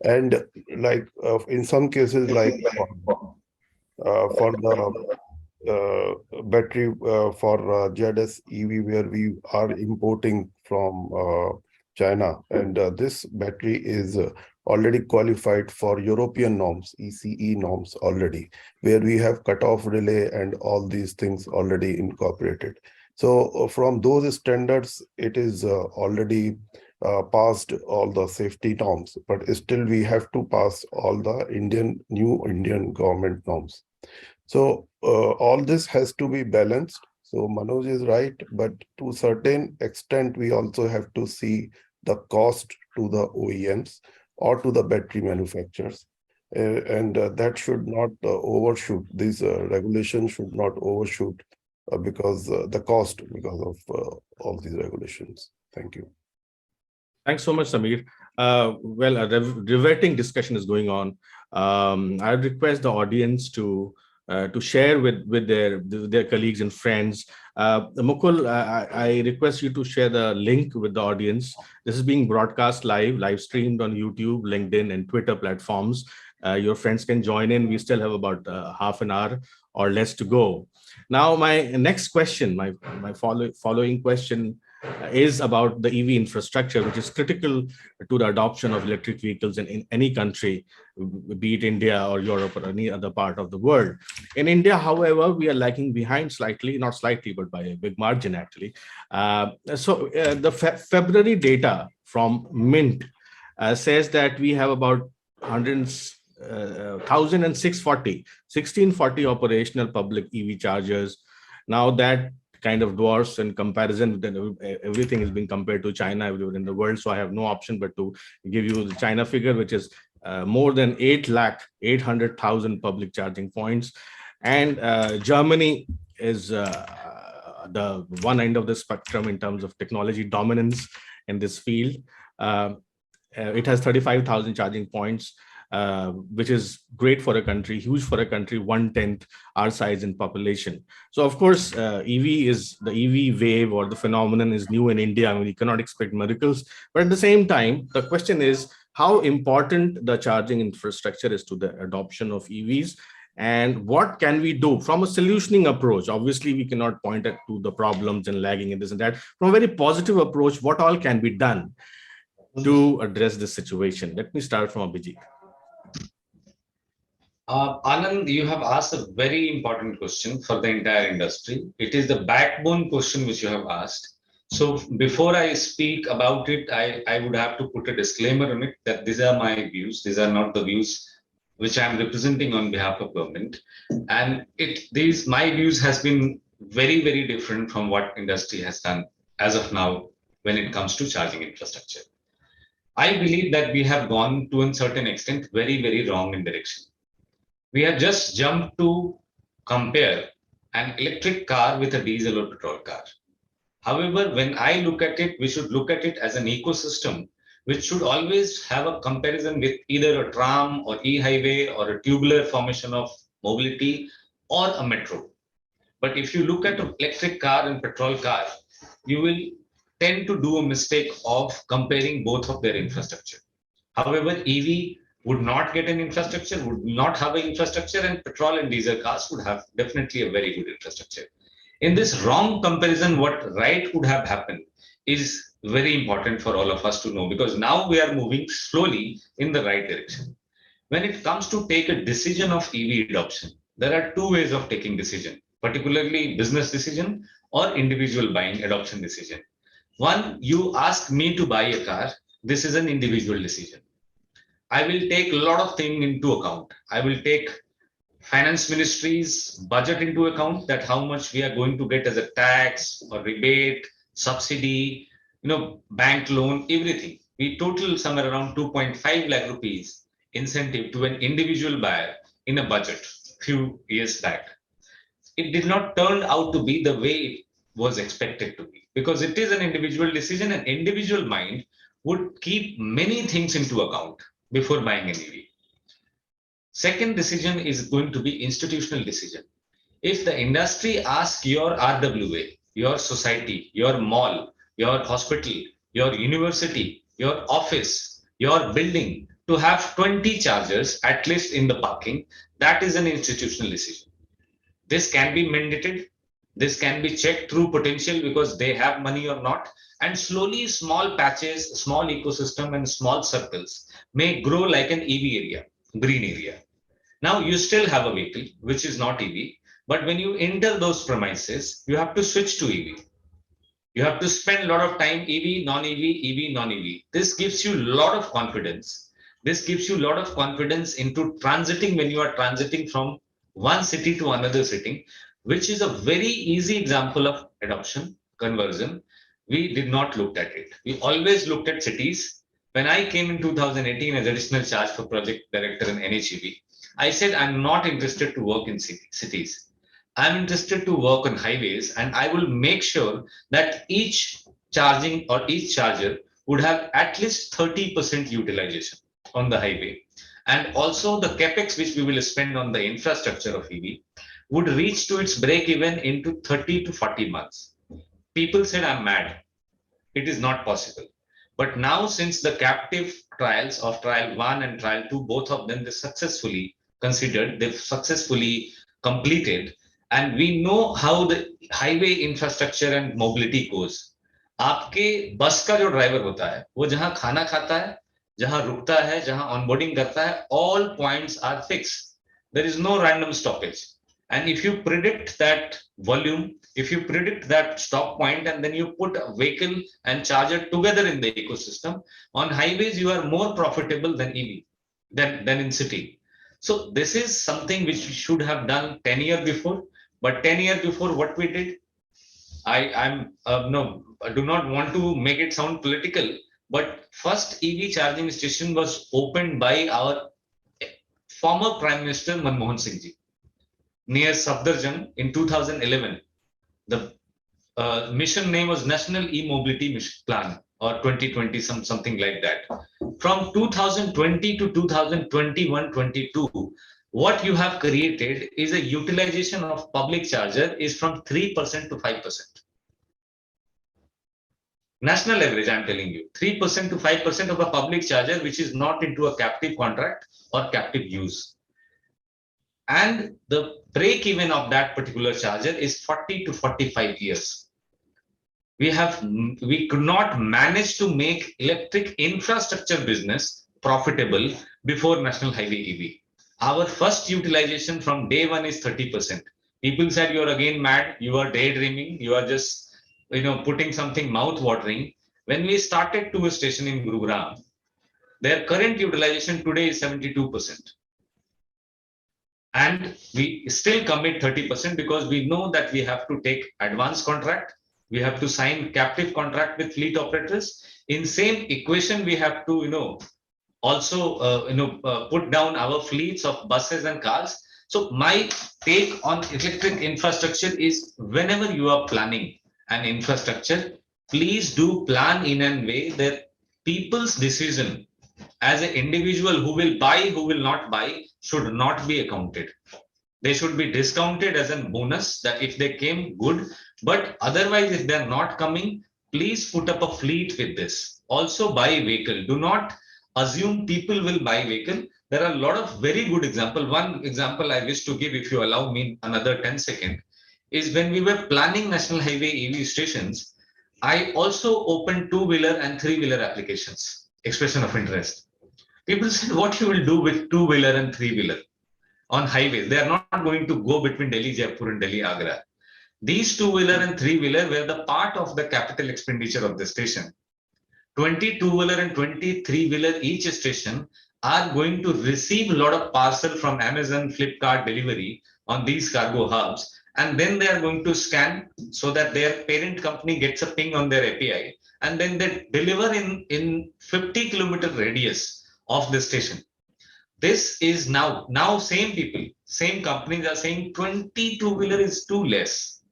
And like in some cases, like for the battery for ZS EV, where we are importing from China, and this battery is already qualified for European norms, ECE norms already, where we have cutoff relay and all these things already incorporated. So from those standards, it is already passed all the safety norms, but still we have to pass all the new Indian government norms. So all this has to be balanced. So Manoj is right, but to a certain extent, we also have to see the cost to the OEMs or to the battery manufacturers. And that should not overshoot. These regulations should not overshoot because the cost because of all these regulations. Thank you. Thanks so much, Samir. Well, a riveting discussion is going on. I request the audience to share with their colleagues and friends. Mukul, I request you to share the link with the audience. This is being broadcast live streamed on YouTube, LinkedIn, and Twitter platforms. Your friends can join in. We still have about half an hour or less to go. Now, my next question, my following question is about the EV infrastructure, which is critical to the adoption of electric vehicles in any country, be it India or Europe or any other part of the world. In India, however, we are lagging behind slightly, not slightly, but by a big margin, actually. The February data from Mint says that we have about 1,640 operational public EV chargers. Now that kind of dwarfs in comparison, then everything is being compared to China everywhere in the world. So I have no option but to give you the China figure, which is more than 800,000 public charging points. And Germany is the one end of the spectrum in terms of technology dominance in this field. It has 35,000 charging points. Which is great for a country, huge for a country, 1/10 our size in population. So of course, the EV wave or the phenomenon is new in India. I mean, we cannot expect miracles. But at the same time, the question is how important the charging infrastructure is to the adoption of EVs, and what can we do from a solutioning approach? Obviously, we cannot point to the problems and lagging and this and that. From a very positive approach, what all can be done to address this situation? Let me start from Abhijit. Anand, you have asked a very important question for the entire industry. It is the backbone question which you have asked. So before I speak about it, I would have to put a disclaimer on it that these are my views. These are not the views which I'm representing on behalf of government. And my views has been very, very different from what industry has done as of now when it comes to charging infrastructure. I believe that we have gone to a certain extent very, very wrong in direction. We have just jumped to compare an electric car with a diesel or petrol car. However, when I look at it, we should look at it as an ecosystem, which should always have a comparison with either a tram or e-highway or a tubular formation of mobility or a metro. But if you look at an electric car and petrol car, you will tend to do a mistake of comparing both of their infrastructure. However, EV would not get an infrastructure, would not have an infrastructure, and petrol and diesel cars would have definitely a very good infrastructure. In this wrong comparison, what right would have happened is very important for all of us to know, because now we are moving slowly in the right direction. When it comes to take a decision of EV adoption, there are two ways of taking decision, particularly business decision or individual buying adoption decision. One, you ask me to buy a car. This is an individual decision. I will take a lot of things into account. I will take finance ministry's budget into account, that how much we are going to get as a tax or rebate, subsidy, bank loan, everything. We total somewhere around 2.5 lakh rupees incentive to an individual buyer in a budget few years back. It did not turn out to be the way it was expected to be, because it is an individual decision. An individual mind would keep many things into account before buying an EV. Second decision is going to be institutional decision. If the industry asks your RWA, your society, your mall, your hospital, your university, your office, your building to have 20 chargers at least in the parking, that is an institutional decision. This can be mandated. This can be checked through potential, because they have money or not. And slowly small patches, small ecosystem and small circles may grow like an EV area, green area. Now you still have a vehicle which is not EV, but when you enter those premises, you have to switch to EV. You have to spend a lot of time EV, non-EV, EV, non-EV. This gives you a lot of confidence. This gives you a lot of confidence into transiting when you are transiting from one city to another city, which is a very easy example of adoption, conversion. We did not look at it. We always looked at cities. When I came in 2018 as additional charge for project director in NHEV, I said, I'm not interested to work in cities. I'm interested to work on highways, and I will make sure that each charging or each charger would have at least 30% utilization on the highway. And also the capex which we will spend on the infrastructure of EV would reach to its break even into 30 to 40 months. People said, I'm mad. It is not possible. But now, since the captive trials of trial 1 and trial 2, both of them, they successfully considered, they've successfully completed, and we know how the highway infrastructure and mobility goes. आपके बस का जो driver होता है, वो जहां खाना खाता है, जहां रुकता है, जहां ऑनबोर्डिंग करता है, all points are fixed. There is no random stoppage. And if you predict that volume, if you predict that stop point, and then you put a vehicle and charger together in the ecosystem, on highways you are more profitable than EV, than in city. So this is something which we should have done 10 years before. But 10 years before, what we did, I do not want to make it sound political, but first EV charging station was opened by our former Prime Minister Manmohan Singh ji near Safdarjung in 2011. The mission name was National E-Mobility Plan, or 2020, something like that. From 2020 to 2021-22, what you have created is a utilization of public charger is from 3% to 5%. National average, I'm telling you, 3% to 5% of a public charger which is not into a captive contract or captive use. And the break even of that particular charger is 40 to 45 years. We could not manage to make electric infrastructure business profitable before National Highway EV. Our first utilization from day one is 30%. People said, you're again mad, you are daydreaming, you are just putting something mouth-watering. When we started to a station in Gurugram, their current utilization today is 72%. And we still commit 30% because we know that we have to take advance contract. we have to sign captive contract with fleet operators. In same equation, we have to, also, put down our fleets of buses and cars. So my take on electric infrastructure is whenever you are planning an infrastructure, please do plan in a way that people's decision as an individual who will buy, who will not buy, should not be accounted. They should be discounted as a bonus that if they came, good. But otherwise, if they're not coming, please put up a fleet with this. Also buy vehicle. Do not assume people will buy vehicle. There are a lot of very good example. One example I wish to give, if you allow me another 10 seconds, is when we were planning National Highway EV stations, I also opened two-wheeler and three-wheeler applications, expression of interest. People said, what you will do with two-wheeler and three-wheeler on highways? They are not going to go between Delhi, Jaipur and Delhi, Agra. These two-wheeler and three-wheeler were the part of the capital expenditure of the station. 20 two-wheeler and 20 three-wheeler each station are going to receive a lot of parcel from Amazon, Flipkart, delivery on these cargo hubs. And then they are going to scan so that their parent company gets a ping on their API. And then they deliver in 50 kilometer radius of the station. This is now same people, same companies are saying 20 two-wheeler is too less.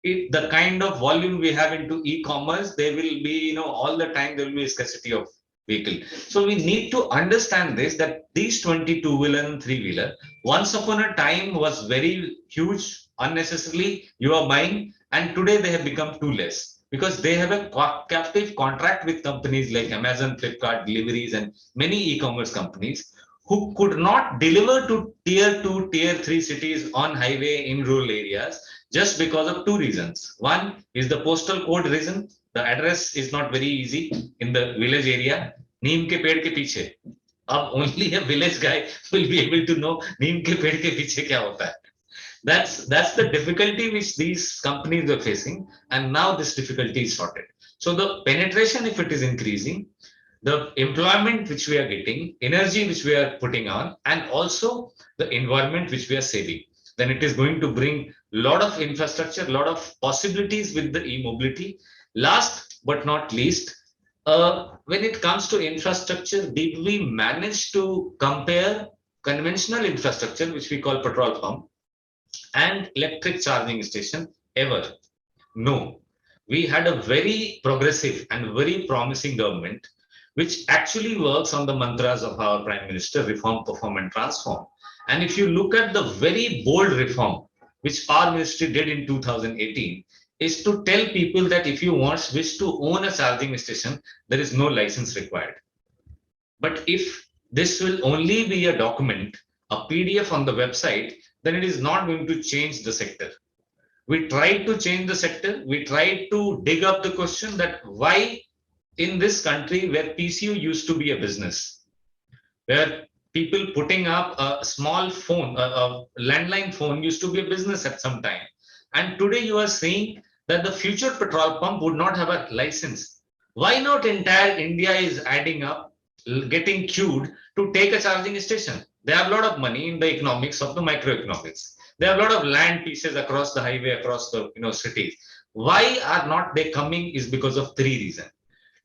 If the kind of volume we have into e-commerce, there will be, all the time there will be a scarcity of vehicle. So we need to understand this, that these 20 two-wheeler and three-wheeler, once upon a time was very huge, unnecessarily you are buying, and today they have become too less. Because they have a captive contract with companies like Amazon, Flipkart, deliveries, and many e-commerce companies who could not deliver to tier 2, tier 3 cities on highway in rural areas just because of two reasons. One is the postal code reason. The address is not very easy in the village area. Neem ke ped ke piche. Only a village guy will be able to know neem ke ped ke piche kya hota hai. That's the difficulty which these companies are facing, and now this difficulty is sorted. So the penetration, if it is increasing, the employment which we are getting, energy which we are putting on, and also the environment which we are saving, then it is going to bring a lot of infrastructure, a lot of possibilities with the e-mobility. Last but not least, when it comes to infrastructure, did we manage to compare conventional infrastructure, which we call petrol pump, and electric charging station ever? No. We had a very progressive and very promising government, which actually works on the mantras of our Prime Minister: reform, perform and transform. And if you look at the very bold reform which Power Ministry did in 2018, is to tell people that if you wish to own a charging station, there is no license required. But if this will only be a document, a PDF on the website, then it is not going to change the sector. We tried to change the sector. We tried to dig up the question that why in this country where PCU used to be a business, where people putting up a small phone, a landline phone used to be a business at some time. And today you are saying that the future petrol pump would not have a license. Why not entire India is adding up, getting queued to take a charging station? They have a lot of money in the economics of the microeconomics. They have a lot of land pieces across the highway, across the cities. Why are not they coming is because of three reasons.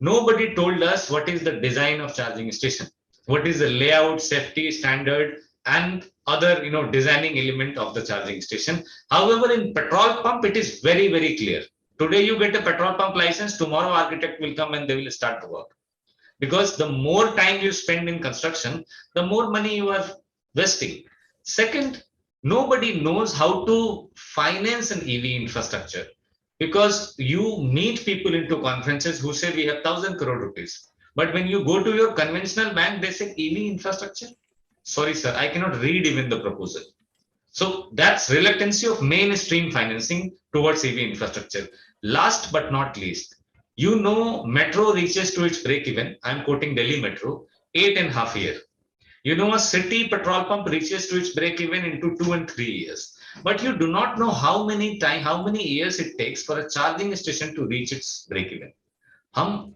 Nobody told us what is the design of charging station, what is the layout, safety standard, and other designing element of the charging station. However, in petrol pump, it is very, very clear. Today you get a petrol pump license, tomorrow architect will come and they will start the work. Because the more time you spend in construction, the more money you are wasting. Second, nobody knows how to finance an EV infrastructure, because you meet people into conferences who say we have 1,000 crore rupees. But when you go to your conventional bank, they say EV infrastructure. Sorry, sir, I cannot read even the proposal. So that's reluctancy of mainstream financing towards EV infrastructure. Last but not least, metro reaches to its break even. I'm quoting Delhi Metro, 8.5 years. A city petrol pump reaches to its break even into 2 and 3 years. But you do not know how many years it takes for a charging station to reach its break even. हम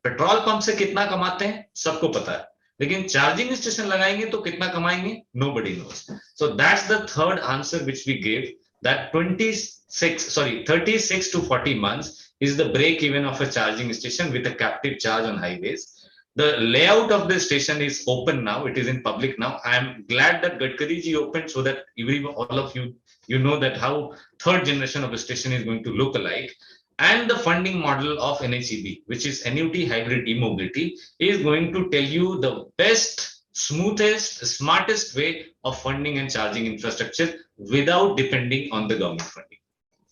petrol pump से कितना कमाते हैं सबको पता है, लेकिन charging station लगाएंगे तो कितना कमाएंगे? Nobody knows. So that's the third answer which we gave, that 20 36 to 40 months is the break even of a charging station with a captive charge on highways. The layout of the station is open now. It is in public now. I am glad that Gadkari ji opened so that all of you know that how third generation of a station is going to look alike. And the funding model of NHEB, which is annuity hybrid e-mobility, is going to tell you the best, smoothest, smartest way of funding and charging infrastructure without depending on the government funding.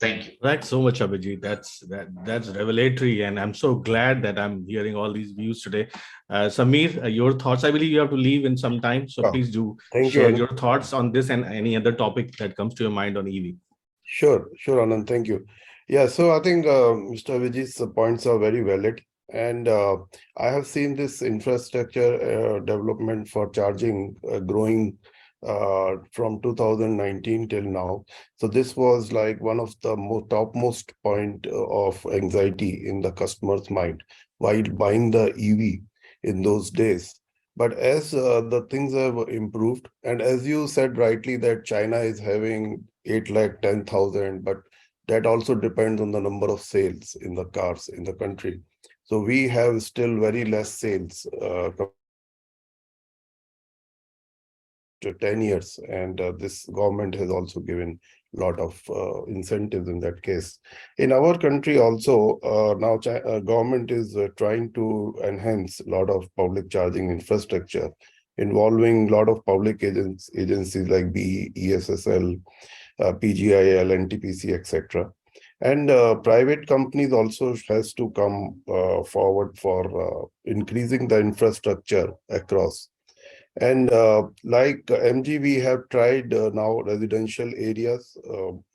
Thank you. Thanks so much, Abhijit. That's revelatory, and I'm so glad that I'm hearing all these views today. Samir, your thoughts? I believe you have to leave in some time, so please do share your thoughts on this and any other topic that comes to your mind on EV. Sure, Anand. Thank you. Yeah, so I think Mr. Vijay's points are very valid. And I have seen this infrastructure development for charging growing from 2019 till now. So this was like one of the topmost point of anxiety in the customer's mind while buying the EV in those days. But as the things have improved, and as you said rightly that China is having 810,000, but that also depends on the number of sales in the cars in the country. So we have still very less sales to 10 years. And this government has also given a lot of incentives in that case. In our country also, now government is trying to enhance a lot of public charging infrastructure involving a lot of public agencies like BE, ESSL, PGIL, NTPC, etc. And private companies also has to come forward for increasing the infrastructure across. And like MG, we have tried now residential areas.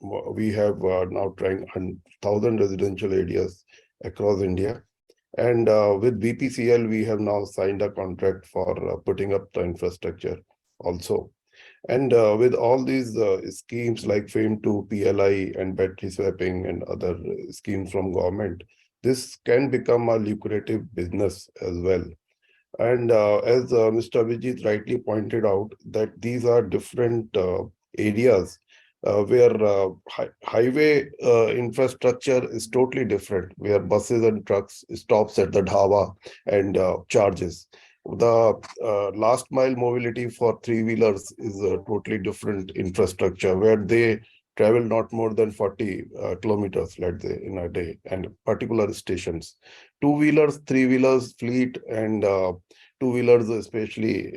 We have now trying 1,000 residential areas across India. And with BPCL, we have now signed a contract for putting up the infrastructure also. And with all these schemes like FAME2, PLI, and battery swapping and other schemes from government, this can become a lucrative business as well. And as Mr. Vijay rightly pointed out, that these are different areas where highway infrastructure is totally different, where buses and trucks stops at the dhaba and charges. The last mile mobility for three-wheelers is a totally different infrastructure where they travel not more than 40 kilometers, let's say, in a day, and particular stations. Two-wheelers, three-wheelers, fleet, and two-wheelers, especially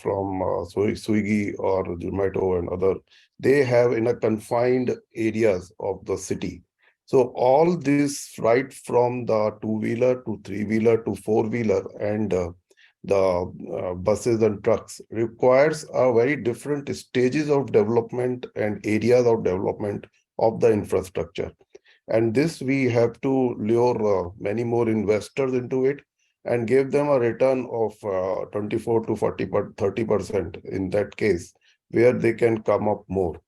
from Swiggy or Zomato and other, they have in a confined areas of the city. So all this, right from the two-wheeler to three-wheeler to four-wheeler and the buses and trucks requires a very different stages of development and areas of development of the infrastructure. And this we have to lure many more investors into it and give them a return of 24 to 30% in that case, where they can come up more.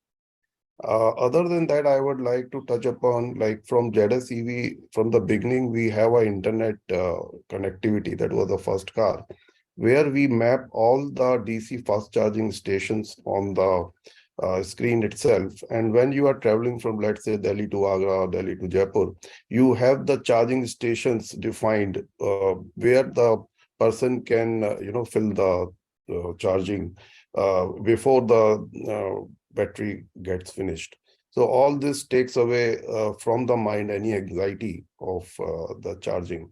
Other than that, I would like to touch upon, like from ZS EV, from the beginning, we have an internet connectivity. That was the first car, where we map all the DC fast charging stations on the screen itself. And when you are traveling from, let's say, Delhi to Agra or Delhi to Jaipur, you have the charging stations defined where the person can, fill the charging before the battery gets finished. So all this takes away from the mind any anxiety of the charging.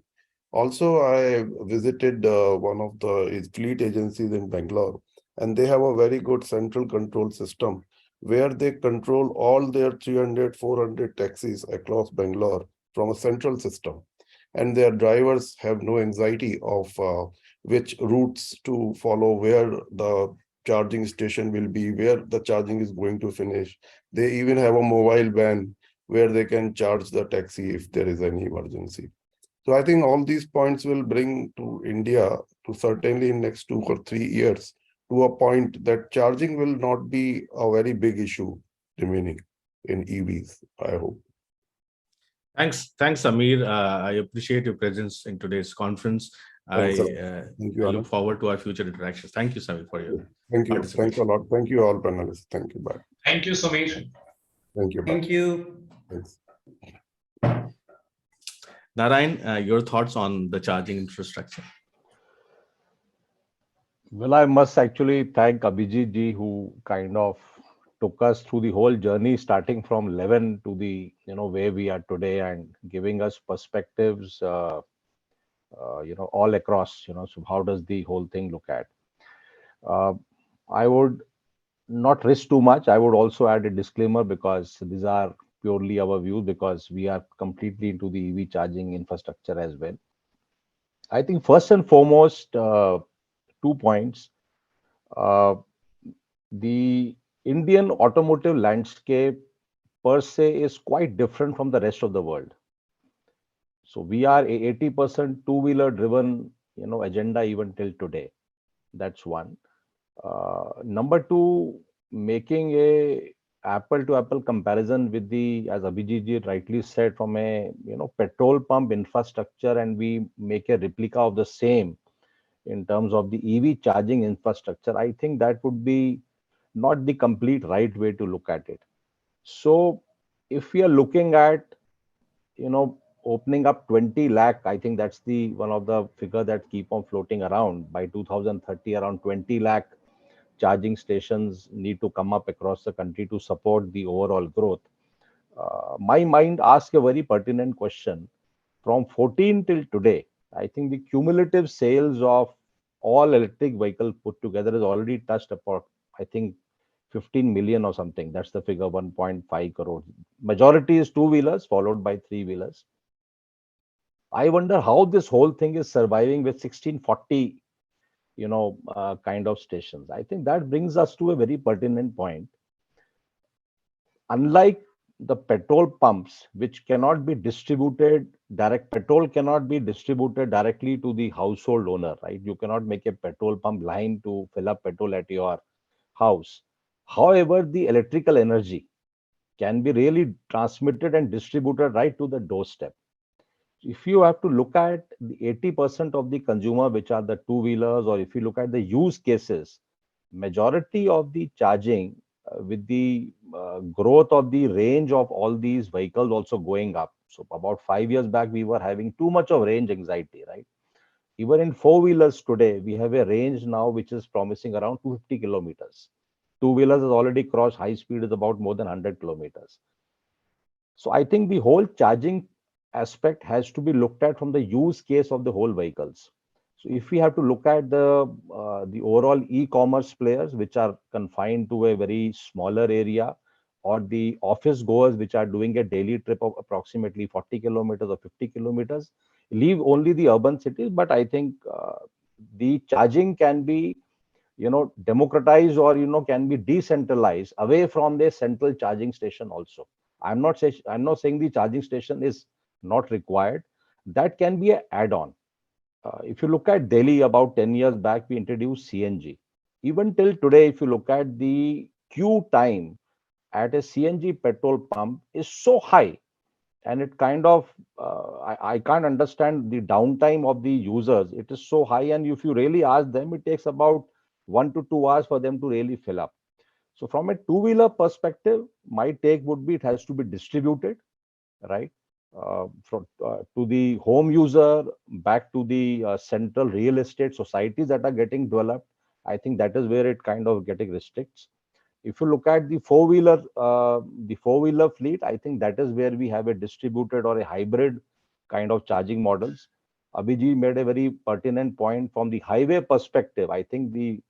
Also, I visited one of the fleet agencies in Bangalore, and they have a very good central control system where they control all their 300, 400 taxis across Bangalore from a central system. And their drivers have no anxiety of which routes to follow, where the charging station will be, where the charging is going to finish. They even have a mobile van where they can charge the taxi if there is any emergency. So I think all these points will bring to India to certainly in next 2 or 3 years to a point that charging will not be a very big issue remaining in EVs, I hope. Thanks, Samir. I appreciate your presence in today's conference. Thanks, I look forward to our future interactions. Thank you, Samir, for your Thanks a lot. Thank you all panelists. Thank you. Bye. Thank you, Samir. Thank you. Bye. Thank you. Thanks. Narayan, your thoughts on the charging infrastructure? Well, I must actually thank Abhijit ji, who kind of took us through the whole journey, starting from 11 to the where we are today, and giving us perspectives, all across. So how does the whole thing look at? I would not risk too much. I would also add a disclaimer, because these are purely our views, because we are completely into the EV charging infrastructure as well. I think first and foremost, 2 points. The Indian automotive landscape per se is quite different from the rest of the world. So we are a 80% two-wheeler driven, agenda even till today. That's one. Number two, making a apple to apple comparison with the, as Abhijit ji rightly said, from a petrol pump infrastructure, and we make a replica of the same in terms of the EV charging infrastructure, I think that would be not the complete right way to look at it. So if we are looking at, opening up 20 lakh, I think that's the one of the figure that keep on floating around. By 2030, around 20 lakh charging stations need to come up across the country to support the overall growth. My mind asks a very pertinent question. From 14 till today, I think the cumulative sales of all electric vehicles put together has already touched about, I think, 15 million or something. That's the figure, 1.5 crore. Majority is two-wheelers, followed by three-wheelers. I wonder how this whole thing is surviving with 1640, kind of stations. I think that brings us to a very pertinent point. Unlike the petrol pumps, which cannot be distributed petrol cannot be distributed directly to the household owner, right? You cannot make a petrol pump line to fill up petrol at your house. However, the electrical energy can be really transmitted and distributed right to the doorstep. If you have to look at the 80% of the consumer, which are the two-wheelers, or if you look at the use cases, majority of the charging, with the growth of the range of all these vehicles also going up. So about 5 years back, we were having too much of range anxiety, right? Even in four-wheelers today, we have a range now which is promising around 250 kilometers. Two-wheelers has already crossed high speed is about more than 100 kilometers. So I think the whole charging aspect has to be looked at from the use case of the whole vehicles. So if we have to look at the overall e-commerce players, which are confined to a very smaller area, or the office goers which are doing a daily trip of approximately 40 kilometers or 50 kilometers, leave only the urban cities. But I think the charging can be, democratized, or can be decentralized away from the central charging station also. I'm not saying the charging station is not required. That can be an add-on. If you look at Delhi, about 10 years back, we introduced CNG. Even till today, if you look at the queue time at a CNG petrol pump is so high, and it kind of, I can't understand the downtime of the users. It is so high, and if you really ask them, it takes about 1 to 2 hours for them to really fill up. So from a two-wheeler perspective, my take would be it has to be distributed, right? To the home user, back to the central real estate societies that are getting developed. I think that is where it kind of getting restricts. If you look at the four-wheeler fleet, I think that is where we have a distributed or a hybrid kind of charging models. Abhijit made a very pertinent point from the highway perspective. I think the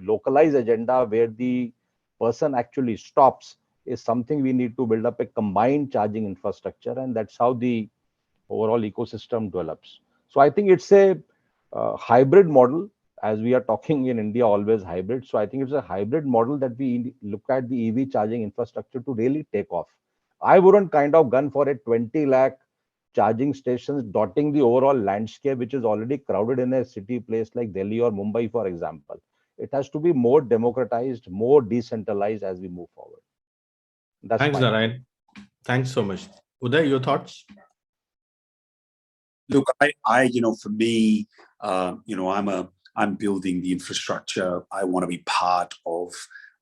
localized agenda where the person actually stops is something we need to build up a combined charging infrastructure, and that's how the overall ecosystem develops. So I think it's a hybrid model, as we are talking in India, always hybrid. So I think it's a hybrid model that we look at the EV charging infrastructure to really take off. I wouldn't kind of gun for a 20 lakh charging stations dotting the overall landscape, which is already crowded in a city place like Delhi or Mumbai, for example. It has to be more democratized, more decentralized as we move forward. Thanks, Narayan. Thanks so much. Uday, your thoughts? Look, for me, I'm building the infrastructure. I want to be part of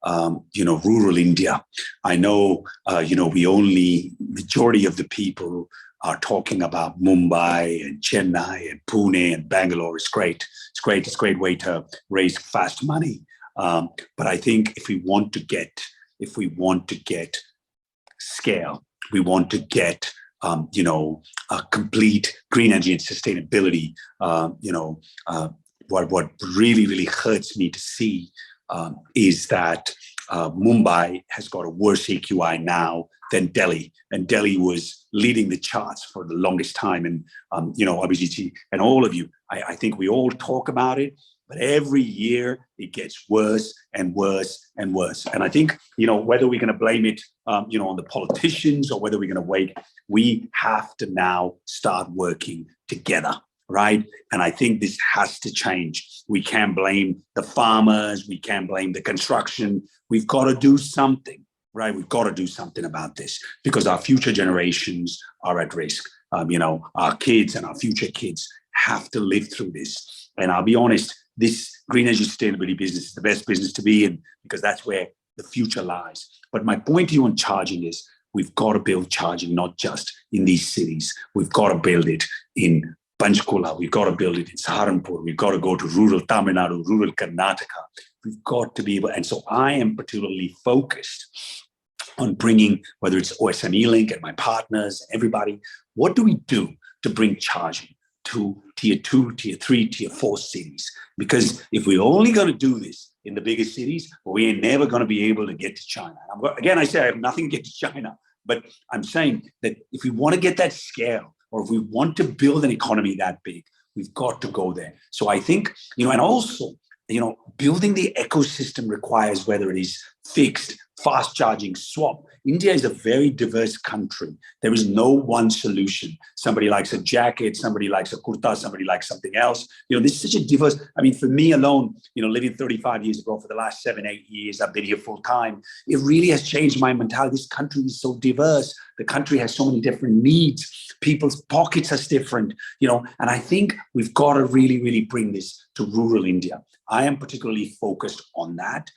rural India. I know, majority of the people are talking about Mumbai and Chennai and Pune and Bangalore. It's great. It's a great way to raise fast money. But I think if we want to get scale, we want to get a complete green energy and sustainability. What really hurts me to see is that Mumbai has got a worse AQI now than Delhi, and Delhi was leading the charts for the longest time. And Abhijit and all of you, I think we all talk about it, but every year it gets worse and worse and worse. And I think whether we're going to blame it on the politicians or whether we're going to wait, we have to now start working together. Right. And I think this has to change. We can't blame the farmers. We can't blame the construction. We've got to do something, right? We've got to do something about this because our future generations are at risk. Our kids and our future kids have to live through this. And I'll be honest, this green energy sustainability business is the best business to be in because that's where the future lies. But my point to you on charging is we've got to build charging, not just in these cities. We've got to build it in Panchkula, we've got to build it in Saharanpur, we've got to go to rural Tamil Nadu, rural Karnataka. We've got to be able, and so I am particularly focused on bringing, whether it's OSME Link and my partners, everybody, what do we do to bring charging to tier 2, tier 3, tier 4 cities? Because if we're only going to do this in the biggest cities, we ain't never going to be able to get to China. Again, I say I have nothing to get to China, but I'm saying that if we want to get that scale, or if we want to build an economy that big, we've got to go there. So I think, and also, building the ecosystem requires whether it is fixed, fast charging, swap. India is a very diverse country. There is no one solution. Somebody likes a jacket, somebody likes a kurta, somebody likes something else. This is such a diverse, for me alone, living 35 years ago, for the last 7-8 years, I've been here full time. It really has changed my mentality. This country is so diverse. The country has so many different needs. People's pockets are different, and I think we've got to really bring this to rural India. I am particularly focused on that.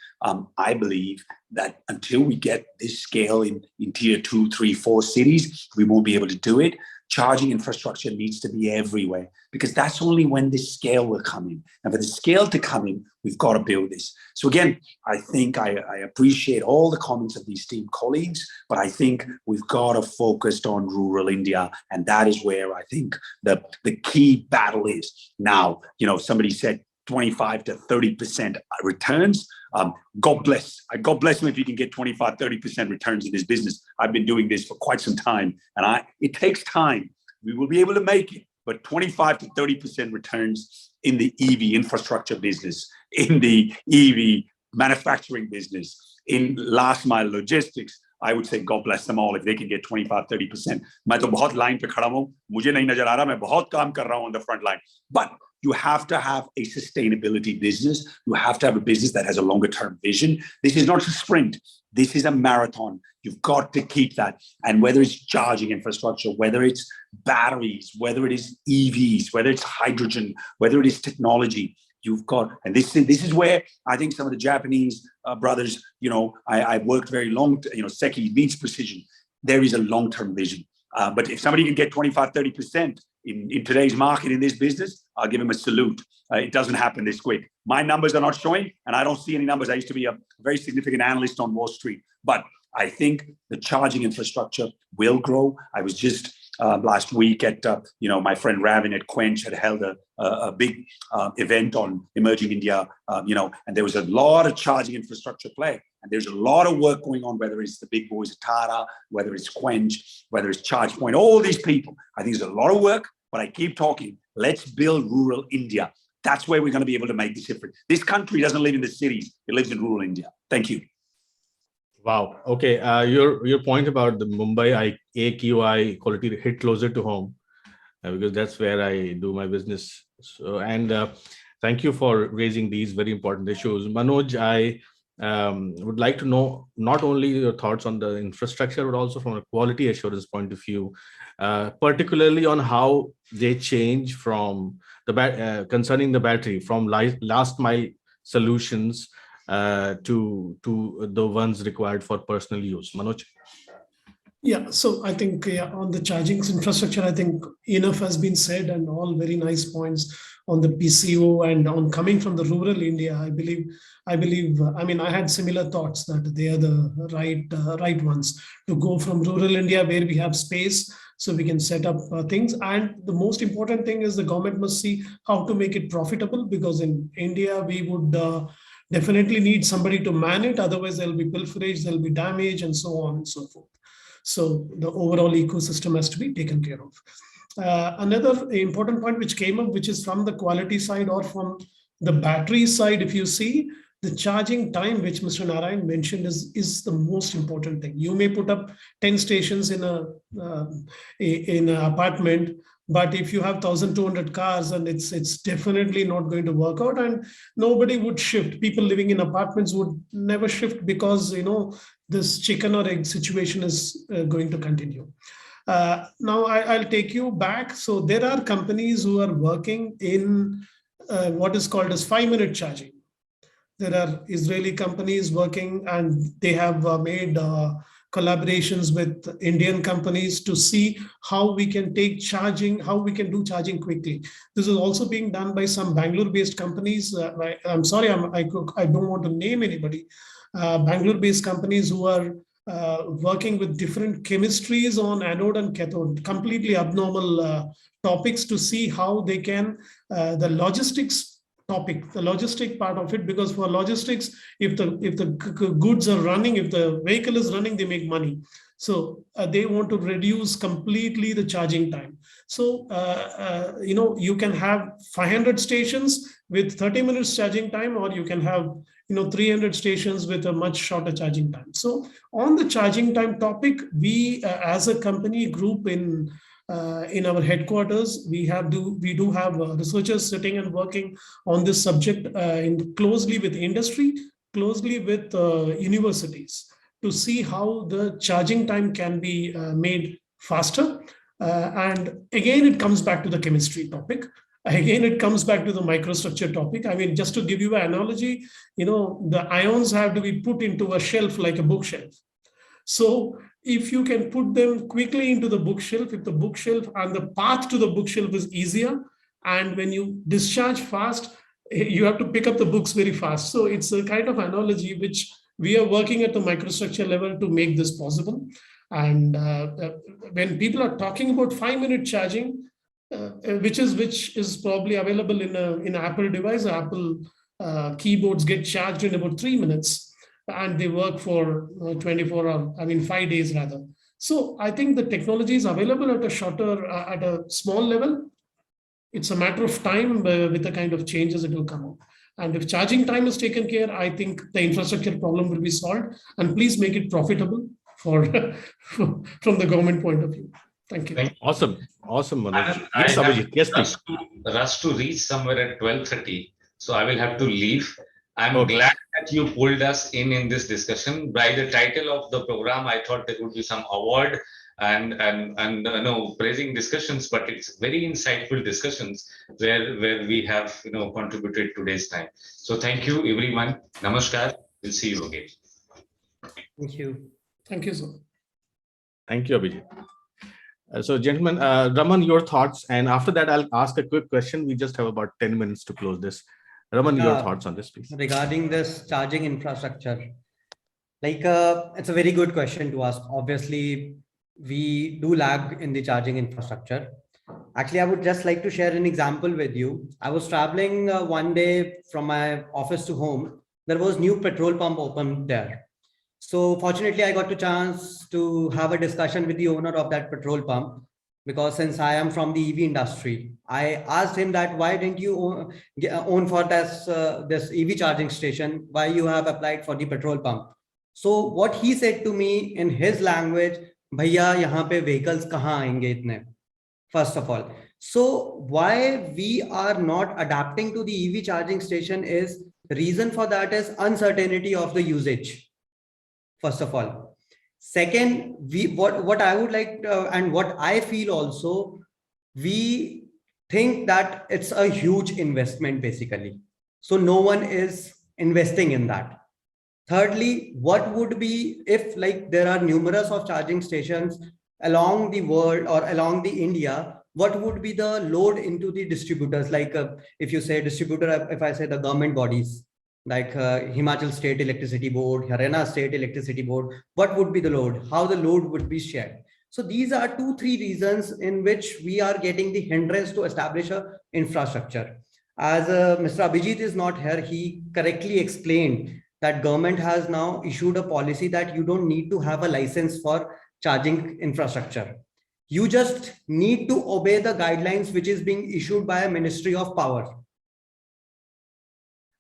I believe that until we get this scale in tier 2, 3, 4 cities, we won't be able to do it. Charging infrastructure needs to be everywhere because that's only when this scale will come in. And for the scale to come in, we've got to build this. So again, I think I appreciate all the comments of these esteemed colleagues, but I think we've got to focus on rural India. And that is where I think the key battle is. Now, somebody said 25 to 30% returns. God bless him if he can get 25, 30% returns in this business. I've been doing this for quite some time, and it takes time. We will be able to make it, but 25 to 30% returns in the EV infrastructure business, in the EV manufacturing business, in last mile logistics, I would say God bless them all if they can get 25, 30%. मैं तो बहुत line पे खड़ा हूँ, मुझे नहीं नजर आ रहा, मैं बहुत काम कर रहा हूँ on the front line. But you have to have a sustainability business. You have to have a business that has a longer term vision. This is not a sprint. This is a marathon. You've got to keep that. And whether it's charging infrastructure, whether it's batteries, whether it is EVs, whether it's hydrogen, whether it is technology, you've got, and this is where I think some of the Japanese brothers, I worked very long, Seki means precision. There is a long-term vision. But if somebody can get 25, 30% in today's market, in this business, I'll give him a salute. It doesn't happen this quick. My numbers are not showing, and I don't see any numbers. I used to be a very significant analyst on Wall Street. But I think the charging infrastructure will grow. I was just last week at, my friend Ravin at Quench had held a big event on emerging India, and there was a lot of charging infrastructure play. And there's a lot of work going on, whether it's the big boys at Tata, whether it's Quench, whether it's ChargePoint, all these people. I think there's a lot of work, but I keep talking. Let's build rural India. That's where we're going to be able to make this difference. This country doesn't live in the cities. It lives in rural India. Thank you. Wow. Okay. Your point about the Mumbai AQI quality hit closer to home because that's where I do my business. So, and thank you for raising these very important issues. Manoj, I would like to know not only your thoughts on the infrastructure, but also from a quality assurance point of view, particularly on how they change from the concerning the battery from last mile solutions to the ones required for personal use? Manoj? Yeah, so I think on the charging infrastructure, I think enough has been said and all very nice points on the PCO and on coming from the rural India. I believe. I mean, I had similar thoughts that they are the right ones to go from rural India where we have space, so we can set up things. And the most important thing is the government must see how to make it profitable, because in India we would definitely need somebody to man it. Otherwise, there'll be pilferage, there'll be damage, and so on and so forth. So the overall ecosystem has to be taken care of. Another important point which came up, which is from the quality side or from the battery side, if you see, the charging time, which Mr. Narayan mentioned, is the most important thing. You may put up 10 stations in an apartment, but if you have 1,200 cars, and it's definitely not going to work out, and nobody would shift. People living in apartments would never shift, because this chicken or egg situation is going to continue. Now I'll take you back. So there are companies who are working in what is called as 5-minute charging. There are Israeli companies working, and they have made collaborations with Indian companies to see how we can take charging, how we can do charging quickly. This is also being done by some Bangalore-based companies. I'm sorry, I don't want to name anybody. Bangalore-based companies who are working with different chemistries on anode and cathode, completely abnormal topics, to see how they can, the logistics topic, the logistic part of it, because for logistics, if the goods are running, if the vehicle is running, they make money. So they want to reduce completely the charging time. So you can have 500 stations with 30 minutes charging time, or you can have 300 stations with a much shorter charging time. So on the charging time topic, we as a company group in our headquarters, we do have researchers sitting and working on this subject closely with industry, closely with universities, to see how the charging time can be made faster. And again, it comes back to the chemistry topic. Again, it comes back to the microstructure topic. I mean, just to give you an analogy, the ions have to be put into a shelf like a bookshelf. So if you can put them quickly into the bookshelf, if the bookshelf and the path to the bookshelf is easier, and when you discharge fast, you have to pick up the books very fast. So it's a kind of analogy which we are working at the microstructure level to make this possible. And when people are talking about 5-minute charging, which is probably available in an Apple device, Apple keyboards get charged in about 3 minutes. And they work for 24 hours, 5 days rather. So I think the technology is available at a small level. It's a matter of time with the kind of changes it will come out. And if charging time is taken care, I think the infrastructure problem will be solved. And please make it profitable from the government point of view. Thank you. Awesome, Manoj. Yes, please. Rush to reach somewhere at 12:30, so I will have to leave. I'm glad that you pulled us in this discussion. By the title of the program, I thought there would be some award and praising discussions, but it's very insightful discussions where we have contributed today's time. So thank you, everyone. Namaskar. We'll see you again. Thank you. Thank you, sir. Thank you, Abhijit. So, gentlemen, Raman, your thoughts, and after that, I'll ask a quick question. We just have about 10 minutes to close this. Raman, your thoughts on this, please. Regarding this charging infrastructure, it's a very good question to ask. Obviously, we do lag in the charging infrastructure. Actually, I would just like to share an example with you. I was traveling one day from my office to home. There was new petrol pump open there. So fortunately, I got the chance to have a discussion with the owner of that petrol pump, because since I am from the EV industry, I asked him that why didn't you own for this EV charging station? Why you have applied for the petrol pump? So what he said to me in his language, "Bhaiya, yahan pe vehicles kahan aayenge itne?" First of all, so why we are not adapting to the EV charging station is the reason for that is uncertainty of the usage. First of all. Second, what I would like and what I feel also, we think that it's a huge investment basically. So no one is investing in that? Thirdly, what would be if like there are numerous of charging stations along the world or along the India, what would be the load into the distributors? Like if you say distributor, if I say the government bodies, like Himachal State Electricity Board, Haryana State Electricity Board, what would be the load? How the load would be shared? So these are 2-3 reasons in which we are getting the hindrance to establish a infrastructure. As Mr. Abhijit is not here, he correctly explained that government has now issued a policy that you don't need to have a license for charging infrastructure. You just need to obey the guidelines which is being issued by a Ministry of Power.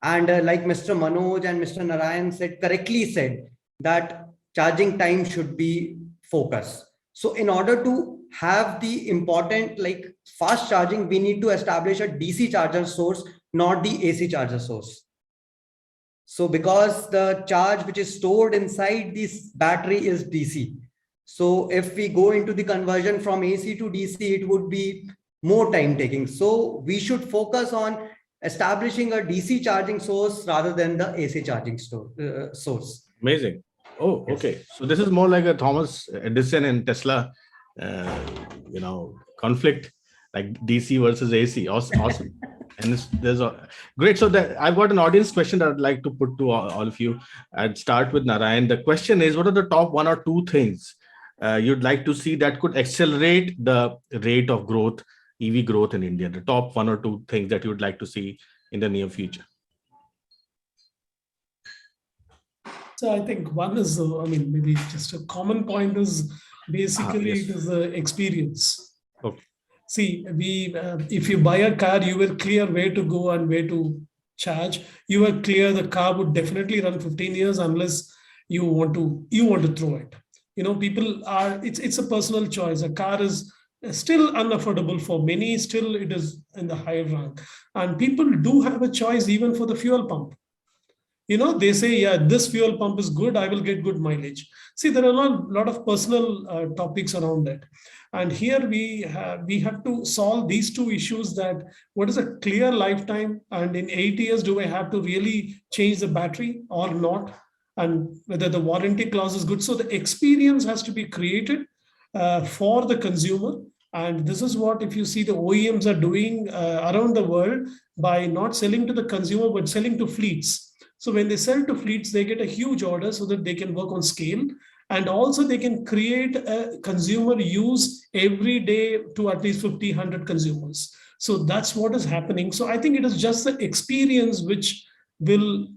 And like Mr. Manoj and Mr. Narayan correctly said that charging time should be focused. So in order to have the important like fast charging, we need to establish a DC charger source, not the AC charger source. So because the charge which is stored inside this battery is DC. So if we go into the conversion from AC to DC, it would be more time taking. So we should focus on establishing a DC charging source rather than the AC charging source. Amazing. Oh, okay. So this is more like a Thomas Edison and Tesla, conflict, like DC versus AC. Awesome. And there's a great. So that I've got an audience question that I'd like to put to all of you. I'd start with Narayan. The question is, what are the top 1 or 2 things you'd like to see that could accelerate the rate of growth, EV growth in India? The top 1 or 2 things that you would like to see in the near future. So I think one is, maybe just a common point is basically yes. it is the experience. Okay. See, if you buy a car, you were clear where to go and where to charge. You were clear the car would definitely run 15 years unless you want to throw it. People are, it's a personal choice. A car is still unaffordable for many, still it is in the higher rank. And people do have a choice even for the fuel pump. They say, yeah, this fuel pump is good, I will get good mileage. See, there are a lot of personal topics around it. And here we have to solve these 2 issues, that what is a clear lifetime, and in 8 years, do I have to really change the battery or not? And whether the warranty clause is good. So the experience has to be created for the consumer. And this is what, if you see, the OEMs are doing around the world by not selling to the consumer, but selling to fleets. So when they sell to fleets, they get a huge order so that they can work on scale. And also they can create a consumer use every day to at least 50, 100 consumers. So that's what is happening. So I think it is just the experience which will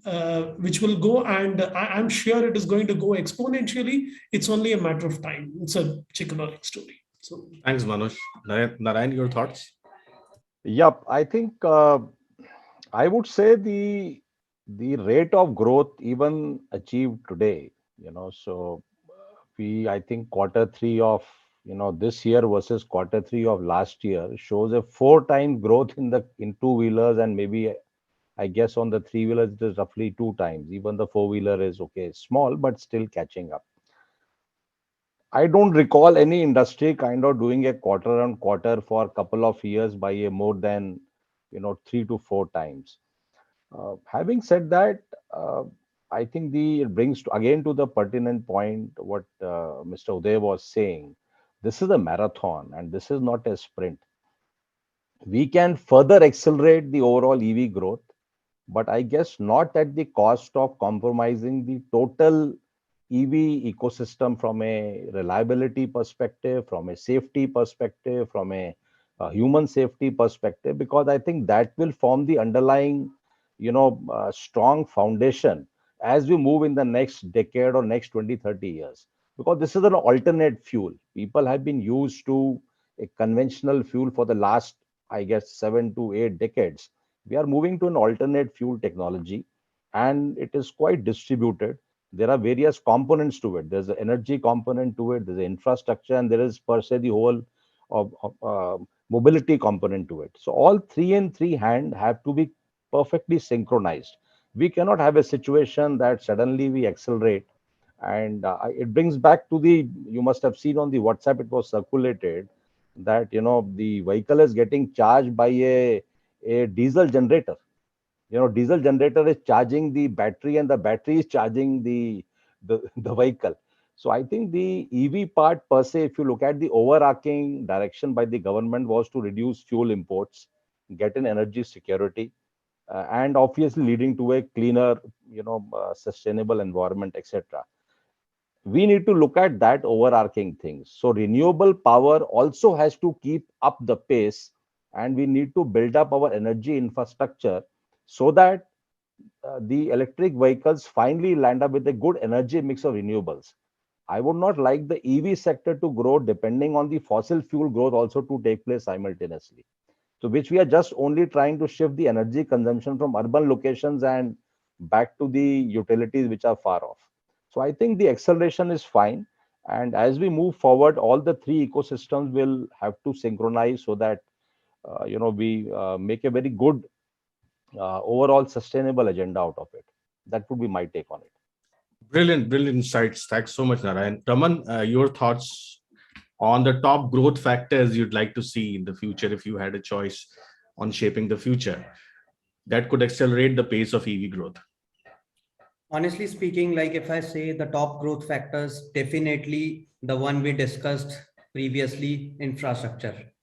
go, and I'm sure it is going to go exponentially. It's only a matter of time. It's a chicken or egg story. So thanks, Manoj. Narayan, your thoughts? Yep, I think I would say the rate of growth even achieved today, so I think Q3 of this year versus Q3 of last year shows a 4 times growth in 2-wheelers, and maybe I guess on the 3-wheelers it is roughly 2 times. Even the 4-wheeler is okay, small, but still catching up. I don't recall any industry kind of doing a quarter on quarter for a couple of years by a more than 3 to 4 times. Having said that, I think it brings again to the pertinent point what Mr. Uday was saying. This is a marathon and this is not a sprint. We can further accelerate the overall EV growth, but I guess not at the cost of compromising the total EV ecosystem from a reliability perspective, from a safety perspective, from a human safety perspective, because I think that will form the underlying strong foundation as we move in the next decade or next 20-30 years, because this is an alternate fuel. People have been used to a conventional fuel for the last, I guess, 7 to 8 decades. We are moving to an alternate fuel technology, and it is quite distributed. There are various components to it. There's an energy component to it, there's an infrastructure, and there is per se the whole of mobility component to it. So all 3 in 3 hand have to be perfectly synchronized. We cannot have a situation that suddenly we accelerate, and it brings back to you must have seen on the WhatsApp, it was circulated that the vehicle is getting charged by a diesel generator. diesel generator is charging the battery and the battery is charging the vehicle. So I think the EV part per se, if you look at the overarching direction by the government, was to reduce fuel imports, get an energy security, and obviously leading to a cleaner, sustainable environment, etc. We need to look at that overarching things. So renewable power also has to keep up the pace, and we need to build up our energy infrastructure so that the electric vehicles finally land up with a good energy mix of renewables. I would not like the EV sector to grow depending on the fossil fuel growth also to take place simultaneously. So which we are just only trying to shift the energy consumption from urban locations and back to the utilities which are far off. So I think the acceleration is fine. And as we move forward, all the three ecosystems will have to synchronize so that we make a very good overall sustainable agenda out of it. That would be my take on it. Brilliant insights. Thanks so much, Narayan. Raman, your thoughts on the top growth factors you'd like to see in the future if you had a choice on shaping the future that could accelerate the pace of EV growth? Honestly speaking, like if I say the top growth factors, definitely the one we discussed previously, infrastructure.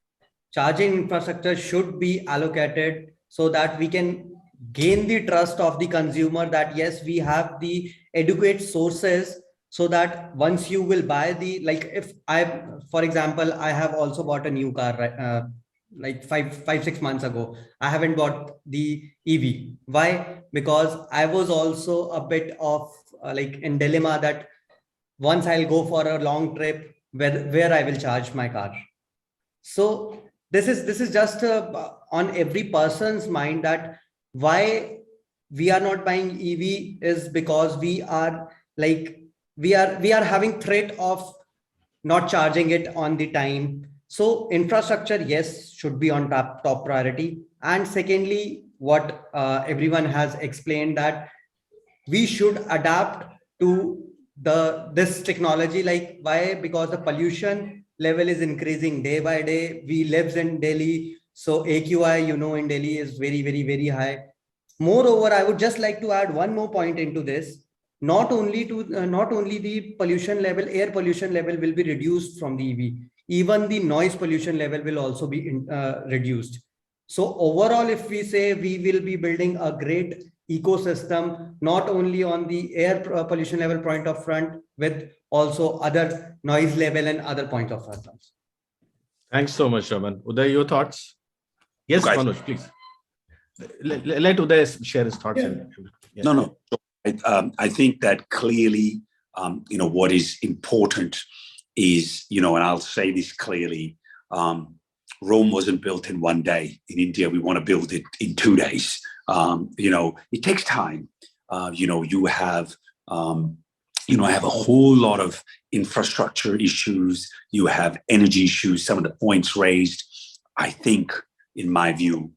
Charging infrastructure should be allocated so that we can gain the trust of the consumer that yes, we have the adequate sources, so that once you will buy like if I, for example, I have also bought a new car, right? Like 6 months ago. I haven't bought the EV. Why? Because I was also a bit of like in dilemma that once I'll go for a long trip, where I will charge my car. So this is just on every person's mind that why we are not buying EV is because we are having threat of not charging it on the time. So infrastructure, yes, should be on top priority. And secondly, what everyone has explained, that we should adapt to this technology. Like why? Because the pollution level is increasing day by day. We live in Delhi, so AQI, in Delhi is very, very, very high. Moreover, I would just like to add one more point into this. Not only the pollution level, air pollution level will be reduced from the EV. Even the noise pollution level will also be reduced. So overall, if we say we will be building a great ecosystem, not only on the air pollution level point of front, with also other noise level and other points of front. Thanks so much, Raman. Uday, your thoughts? Yes, Okay. Manoj, please. Let Uday share his thoughts. Yeah. No. I think that clearly, what is important is, and I'll say this clearly, Rome wasn't built in one day. In India, we want to build it in 2 days. It takes time. You have a whole lot of infrastructure issues. You have energy issues, some of the points raised. I think, in my view,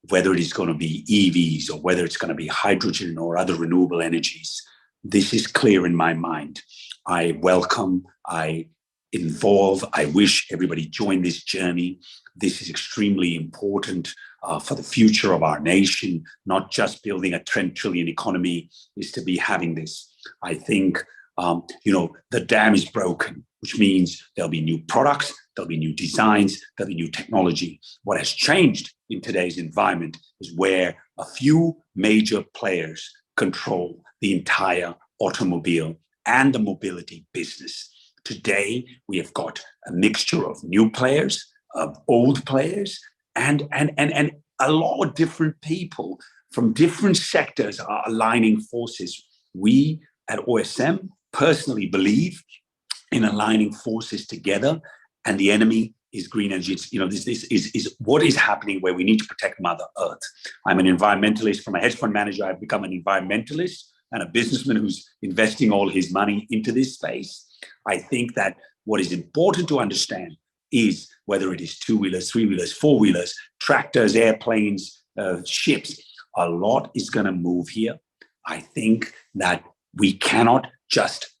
whether it is going to be EVs or whether it's going to be hydrogen or other renewable energies, this is clear in my mind. I welcome, I involve, I wish everybody join this journey. This is extremely important for the future of our nation. Not just building a 10 trillion economy is to be having this. I think, the dam is broken, which means there'll be new products, there'll be new designs, there'll be new technology. What has changed in today's environment is where a few major players control the entire automobile and the mobility business. Today, we have got a mixture of new players, of old players, and a lot of different people from different sectors are aligning forces. We at OSM personally believe in aligning forces together, and the enemy is green energy. This is what is happening, where we need to protect Mother Earth. I'm an environmentalist. From a hedge fund manager, I've become an environmentalist and a businessman who's investing all his money into this space. I think that what is important to understand is whether it is two-wheelers, three-wheelers, four-wheelers, tractors, airplanes, ships, a lot is going to move here. I think that we cannot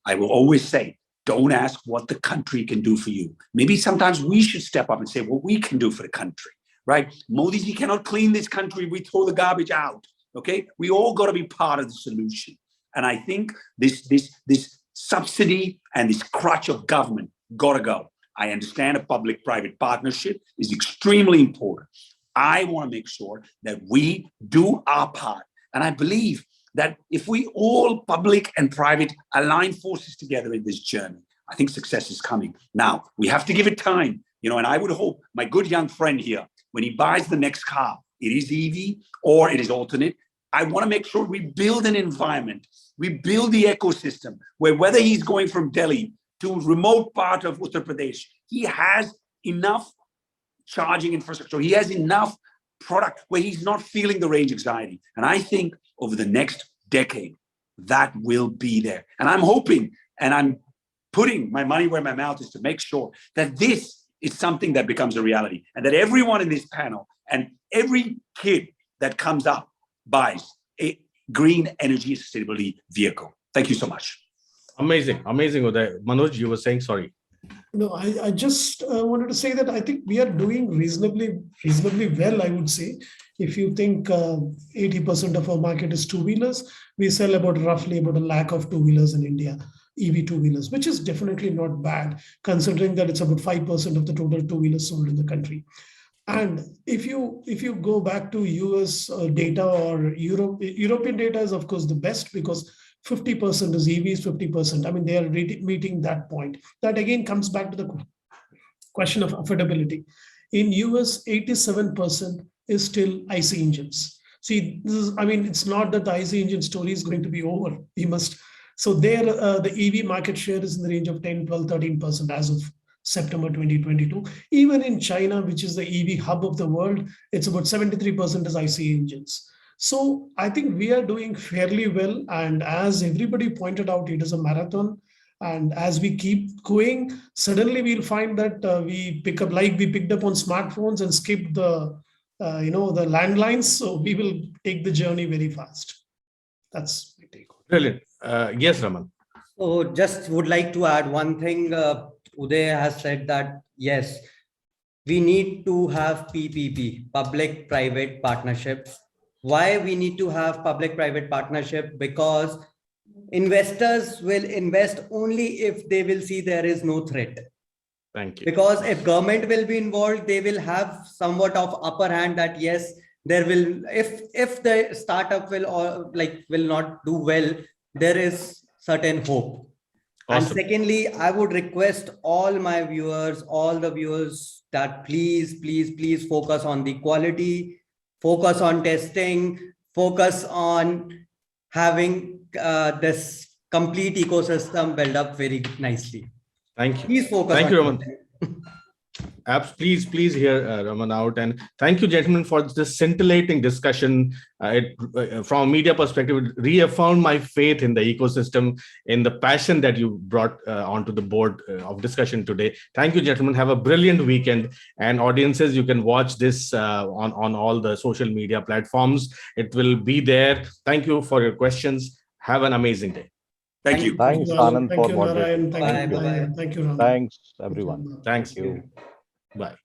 I will always say, don't ask what the country can do for you. Maybe sometimes we should step up and say what we can do for the country. right? Modi ji cannot clean this country. We throw the garbage out. Okay, we all got to be part of the solution. And I think this subsidy and this crutch of government got to go. I understand a public-private partnership is extremely important. I want to make sure that we do our part. And I believe that if we all, public and private, align forces together in this journey, I think success is coming. Now, we have to give it time, you know, and I would hope my good young friend here, when he buys the next car, it is EV or it is alternate, I want to make sure we build an environment, we build the ecosystem where whether he's going from Delhi to remote part of Uttar Pradesh, he has enough charging infrastructure, he has enough product where he's not feeling the range anxiety. And I think over the next decade, that will be there. And I'm hoping, and I'm putting my money where my mouth is to make sure that this is something that becomes a reality and that everyone in this panel and every kid that comes up buys a green energy sustainability vehicle. Thank you so much. Amazing, amazing, Uday. Manoj, you were saying, sorry. No, I just wanted to say that I think we are doing reasonably well, I would say. If you think 80% of our market is two-wheelers, we sell roughly about 1 lakh of two-wheelers in India, EV two-wheelers, which is definitely not bad, considering that it's about 5% of the total two-wheelers sold in the country. And if you go back to US data or European data is of course the best because 50% is EVs, 50%. I mean, they are meeting that point. That again comes back to the question of affordability. In US, 87% is still IC engines. See, it's not that the IC engine story is going to be over. So there, the EV market share is in the range of 10, 12, 13% as of September 2022. Even in China, which is the EV hub of the world, it's about 73% is IC engines. So I think we are doing fairly well. And as everybody pointed out, it is a marathon. And as we keep going, suddenly we'll find that we picked up on smartphones and skipped the landlines. So we will take the journey very fast. That's my take. Brilliant. Yes, Raman. So just would like to add one thing. Uday has said that, yes, we need to have PPP, public-private partnerships. Why we need to have public-private partnership? Because investors will invest only if they will see there is no threat. Thank you. Because if government will be involved, they will have somewhat of upper hand that yes, there will, if the startup will not do well, there is certain hope. Awesome. And secondly, I would request all my viewers, all the viewers that please focus on the quality, focus on testing, focus on having this complete ecosystem built up very nicely. Thank you. Please focus. Thank you, Raman. Please hear Raman out. And thank you, gentlemen, for this scintillating discussion. From a media perspective, it reaffirmed my faith in the ecosystem, in the passion that you brought onto the board of discussion today. Thank you, gentlemen. Have a brilliant weekend. And audiences, you can watch this on all the social media platforms. It will be there. Thank you for your questions. Have an amazing day. Thank you. Thanks, Anand, for moderating. Thank you, Narayan. Thank you, Raman. Thanks, everyone. Thanks. Thank you. Bye.